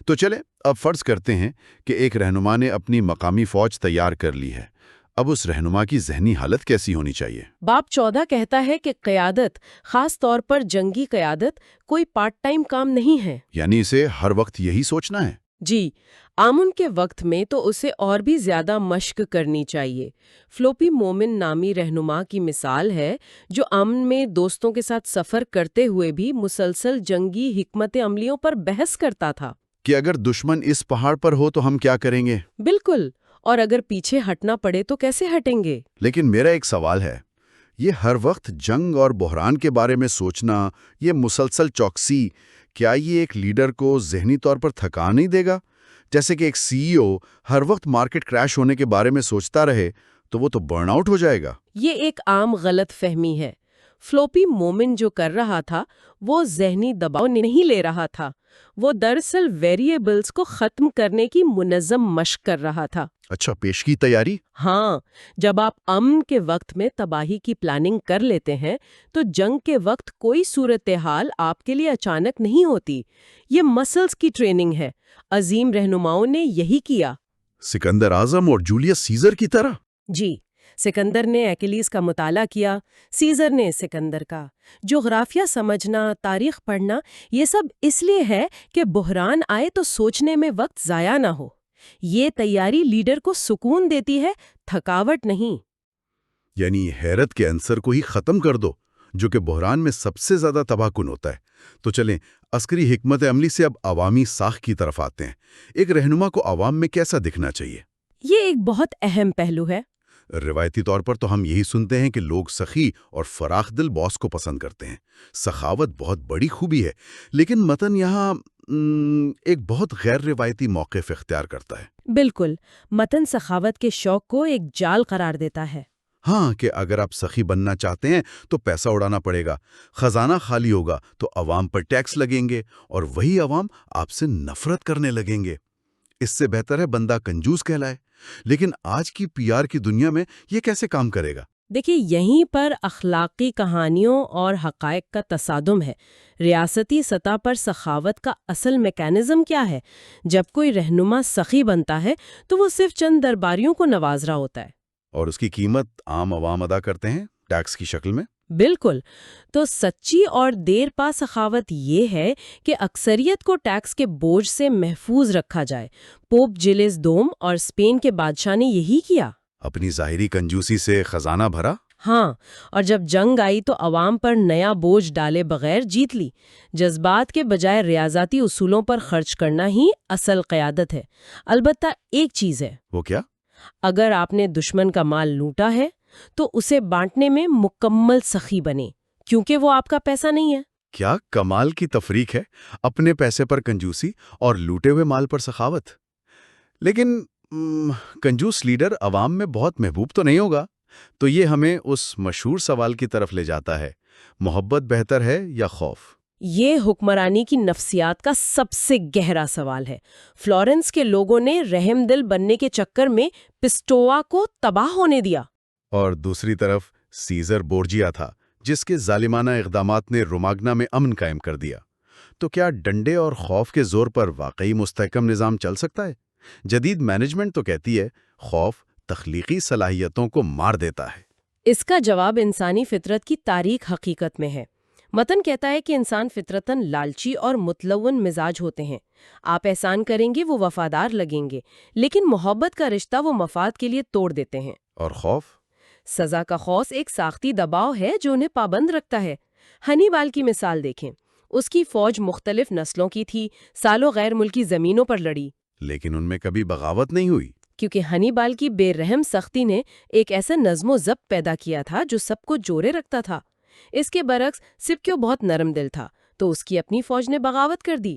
تو چلے اب فرض کرتے ہیں کہ ایک رہنما نے اپنی مقامی فوج تیار کر لی ہے۔ اب اس رہنما کی ذہنی حالت کیسی ہونی چاہیے؟ باب 14 کہتا ہے کہ قیادت، خاص طور پر جنگی قیادت، کوئی پارٹ ٹائم کام نہیں ہے۔ یعنی اسے ہر وقت یہی سوچنا ہے؟ جی، آمن کے وقت میں تو اسے اور بھی زیادہ مشق کرنی چاہیے۔ فلوپی مومن نامی رہنما کی مثال ہے، جو آمن میں دوستوں کے ساتھ سفر کرتے ہوئے بھی مسلسل جنگی حکمت عملیوں پر بحث کرتا تھا۔ کہ اگر دشمن اس پہاڑ پر ہو تو ہم کیا کریں گے؟ بالکل، اور اگر پیچھے ہٹنا پڑے تو کیسے ہٹیں گے؟ لیکن میرا ایک سوال ہے، یہ ہر وقت جنگ اور بحران کے بارے میں سوچنا، یہ مسلسل چوکسی، کیا یہ ایک لیڈر کو ذہنی طور پر تھکا نہیں دے گا؟ جیسے کہ ایک سی ای او ہر وقت مارکیٹ کریش ہونے کے بارے میں سوچتا رہے تو وہ تو برن آؤٹ ہو جائے گا۔ یہ ایک عام غلط فہمی ہے۔ فلوپی مومن جو کر رہا تھا وہ ذہنی دباؤ نہیں لے رہا تھا، وہ دراصل ویریبلز کو ختم کرنے کی منظم مشق کر رہا تھا۔ اچھا، پیش کی تیاری؟ ہاں، جب آپ امن کے وقت میں تباہی کی پلاننگ کر لیتے ہیں تو جنگ کے وقت کوئی صورتحال آپ کے لیے اچانک نہیں ہوتی۔ یہ مسلز کی ٹریننگ ہے۔ عظیم رہنماؤں نے یہی کیا۔ سکندر اعظم اور جولیس سیزر کی طرح؟ جی، سکندر نے ایکلیز کا مطالعہ کیا، سیزر نے سکندر کا۔ جغرافیہ سمجھنا، تاریخ پڑھنا، یہ سب اس لیے ہے کہ بحران آئے تو سوچنے میں وقت ضائع نہ ہو۔ یہ تیاری لیڈر کو سکون دیتی ہے، تھکاوٹ نہیں۔ یعنی حیرت کے عنصر کو ہی ختم کر دو، جو کہ بحران میں سب سے زیادہ تباہ کن ہوتا ہے۔ تو چلیں عسکری حکمت عملی سے اب عوامی ساخت کی طرف آتے ہیں۔ ایک رہنما کو عوام میں کیسا دکھنا چاہیے؟ یہ ایک بہت اہم پہلو ہے۔ روایتی طور پر تو ہم یہی سنتے ہیں کہ لوگ سخی اور فراخ دل باس کو پسند کرتے ہیں۔ سخاوت بہت بڑی خوبی ہے، لیکن متن یہاں ایک بہت غیر روایتی موقف اختیار کرتا ہے۔ بالکل، متن سخاوت کے شوق کو ایک جال قرار دیتا ہے۔ ہاں کہ اگر آپ سخی بننا چاہتے ہیں تو پیسہ اڑانا پڑے گا، خزانہ خالی ہوگا تو عوام پر ٹیکس لگیں گے اور وہی عوام آپ سے نفرت کرنے لگیں گے۔ اس سے بہتر ہے بندہ کنجوس کہلائے۔ لیکن آج کی پی آر کی دنیا میں یہ کیسے کام کرے گا؟ دیکھیے، یہیں پر اخلاقی کہانیوں اور حقائق کا تصادم ہے۔ ریاستی سطح پر سخاوت کا اصل میکانزم کیا ہے؟ جب کوئی رہنما سخی بنتا ہے تو وہ صرف چند درباریوں کو نواز رہا ہوتا ہے۔ اور اس کی قیمت عام عوام ادا کرتے ہیں ٹیکس کی شکل میں۔ بالکل۔ تو سچی اور دیر پا سخاوت یہ ہے کہ اکثریت کو ٹیکس کے بوجھ سے محفوظ رکھا جائے۔ پوپ جیلس دوم اور اسپین کے بادشاہ نے یہی کیا۔ اپنی ظاہری کنجوسی سے خزانہ بھرا۔ ہاں، اور جب جنگ آئی تو عوام پر نیا بوجھ ڈالے بغیر جیت لی۔ جذبات کے بجائے ریاضاتی اصولوں پر خرچ کرنا ہی اصل قیادت ہے۔ البتہ ایک چیز ہے، وہ کیا؟ اگر آپ نے دشمن کا مال لوٹا ہے تو اسے بانٹنے میں مکمل سخی بنے، کیونکہ وہ آپ کا پیسہ نہیں ہے۔ کیا کمال کی تفریق ہے، اپنے پیسے پر کنجوسی اور لوٹے ہوئے مال پر سخاوت۔ لیکن کنجوس لیڈر عوام میں بہت محبوب تو نہیں ہوگا، تو یہ ہمیں اس مشہور سوال کی طرف لے جاتا ہے، محبت بہتر ہے یا خوف؟ یہ حکمرانی کی نفسیات کا سب سے گہرا سوال ہے۔ فلورنس کے لوگوں نے رحم دل بننے کے چکر میں پسٹوا کو تباہ ہونے دیا۔ اور دوسری طرف سیزر بورجیا تھا، جس کے ظالمانہ اقدامات نے روماگنا میں امن قائم کر دیا۔ تو کیا ڈنڈے اور خوف کے زور پر واقعی مستحکم نظام چل سکتا ہے؟ جدید مینجمنٹ تو کہتی ہے خوف تخلیقی صلاحیتوں کو مار دیتا ہے۔ اس کا جواب انسانی فطرت کی تاریک حقیقت میں ہے۔ متن کہتا ہے کہ انسان فطرتاً لالچی اور متلون مزاج ہوتے ہیں۔ آپ احسان کریں گے وہ وفادار لگیں گے، لیکن محبت کا رشتہ وہ مفاد کے لیے توڑ دیتے ہیں۔ اور خوف؟ سزا کا خوف ایک ساختی دباؤ ہے جو انہیں پابند رکھتا ہے۔ ہنیبال کی مثال دیکھیں، اس کی فوج مختلف نسلوں کی تھی، سالوں غیر ملکی زمینوں پر لڑی، لیکن ان میں کبھی بغاوت نہیں ہوئی۔ کیونکہ ہنیبال کی بے رحم سختی نے ایک ایسا نظم و ضبط پیدا کیا تھا جو سب کو جوڑے رکھتا تھا۔ اس کے برعکس سکیو بہت نرم دل تھا، تو اس کی اپنی فوج نے بغاوت کر دی۔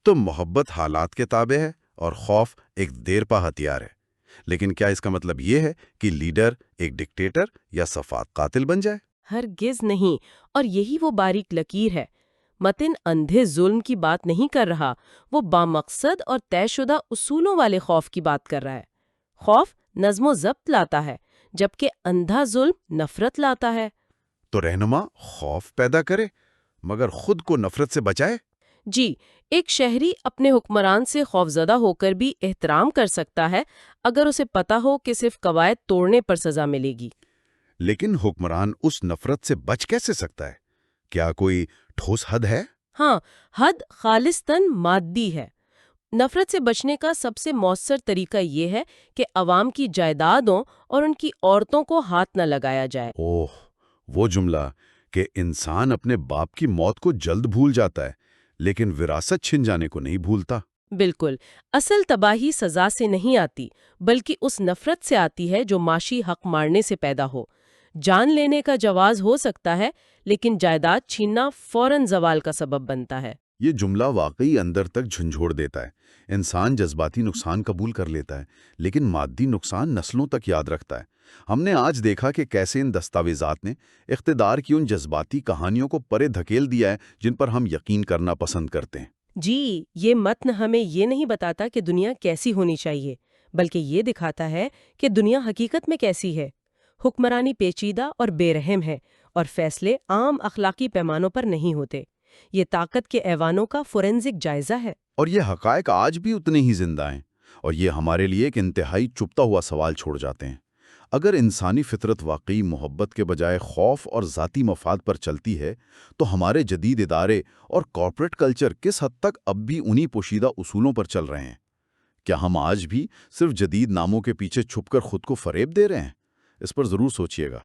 تو محبت حالات کے تابع ہے اور خوف ایک دیر پا ہتھیار ہے۔ لیکن کیا اس کا مطلب یہ ہے کہ لیڈر ایک ڈکٹیٹر یا صفات قاتل بن جائے؟ ہرگز نہیں، اور یہی وہ باریک لکیر ہے۔ متن اندھے ظلم کی بات نہیں کر رہا، وہ بامقصد اور طے شدہ اصولوں والے خوف کی بات کر رہا ہے۔ خوف نظم و ضبط لاتا ہے، جبکہ اندھا ظلم نفرت لاتا ہے۔ تو رہنما خوف پیدا کرے مگر خود کو نفرت سے بچائے؟ جی، ایک شہری اپنے حکمران سے خوفزدہ ہو کر بھی احترام کر سکتا ہے اگر اسے پتا ہو کہ صرف قواعد توڑنے پر سزا ملے گی۔ لیکن حکمران اس نفرت سے بچ کیسے سکتا ہے؟ کیا کوئی ٹھوس حد ہے؟ ہاں، حد خالصتاً مادی ہے۔ نفرت سے بچنے کا سب سے مؤثر طریقہ یہ ہے کہ عوام کی جائیدادوں اور ان کی عورتوں کو ہاتھ نہ لگایا جائے۔ اوہ، وہ جملہ کہ انسان اپنے باپ کی موت کو جلد بھول جاتا ہے لیکن وراثت چھن جانے کو نہیں بھولتا۔ بالکل، اصل تباہی سزا سے نہیں آتی، بلکہ اس نفرت سے آتی ہے جو معاشی حق مارنے سے پیدا ہو۔ جان لینے کا جواز ہو سکتا ہے، لیکن جائیداد چھیننا فوراً زوال کا سبب بنتا ہے۔ یہ جملہ واقعی اندر تک جھنجھوڑ دیتا ہے۔ انسان جذباتی نقصان قبول کر لیتا ہے لیکن مادی نقصان نسلوں تک یاد رکھتا ہے۔ ہم نے آج دیکھا کہ کیسے ان دستاویزات نے اقتدار کی ان جذباتی کہانیوں کو پرے دھکیل دیا ہے جن پر ہم یقین کرنا پسند کرتے ہیں۔ جی، یہ متن ہمیں یہ نہیں بتاتا کہ دنیا کیسی ہونی چاہیے، بلکہ یہ دکھاتا ہے کہ دنیا حقیقت میں کیسی ہے۔ حکمرانی پیچیدہ اور بے رحم ہے، اور فیصلے عام اخلاقی پیمانوں پر نہیں ہوتے۔ یہ طاقت کے ایوانوں کا فورینزک جائزہ ہے۔ اور یہ حقائق آج بھی اتنے ہی زندہ ہیں، اور یہ ہمارے لیے ایک انتہائی چپتا ہوا سوال چھوڑ جاتے ہیں۔ اگر انسانی فطرت واقعی محبت کے بجائے خوف اور ذاتی مفاد پر چلتی ہے تو ہمارے جدید ادارے اور کارپوریٹ کلچر کس حد تک اب بھی انہی پوشیدہ اصولوں پر چل رہے ہیں؟ کیا ہم آج بھی صرف جدید ناموں کے پیچھے چھپ کر خود کو فریب دے رہے ہیں؟ اس پر ضرور سوچئے گا۔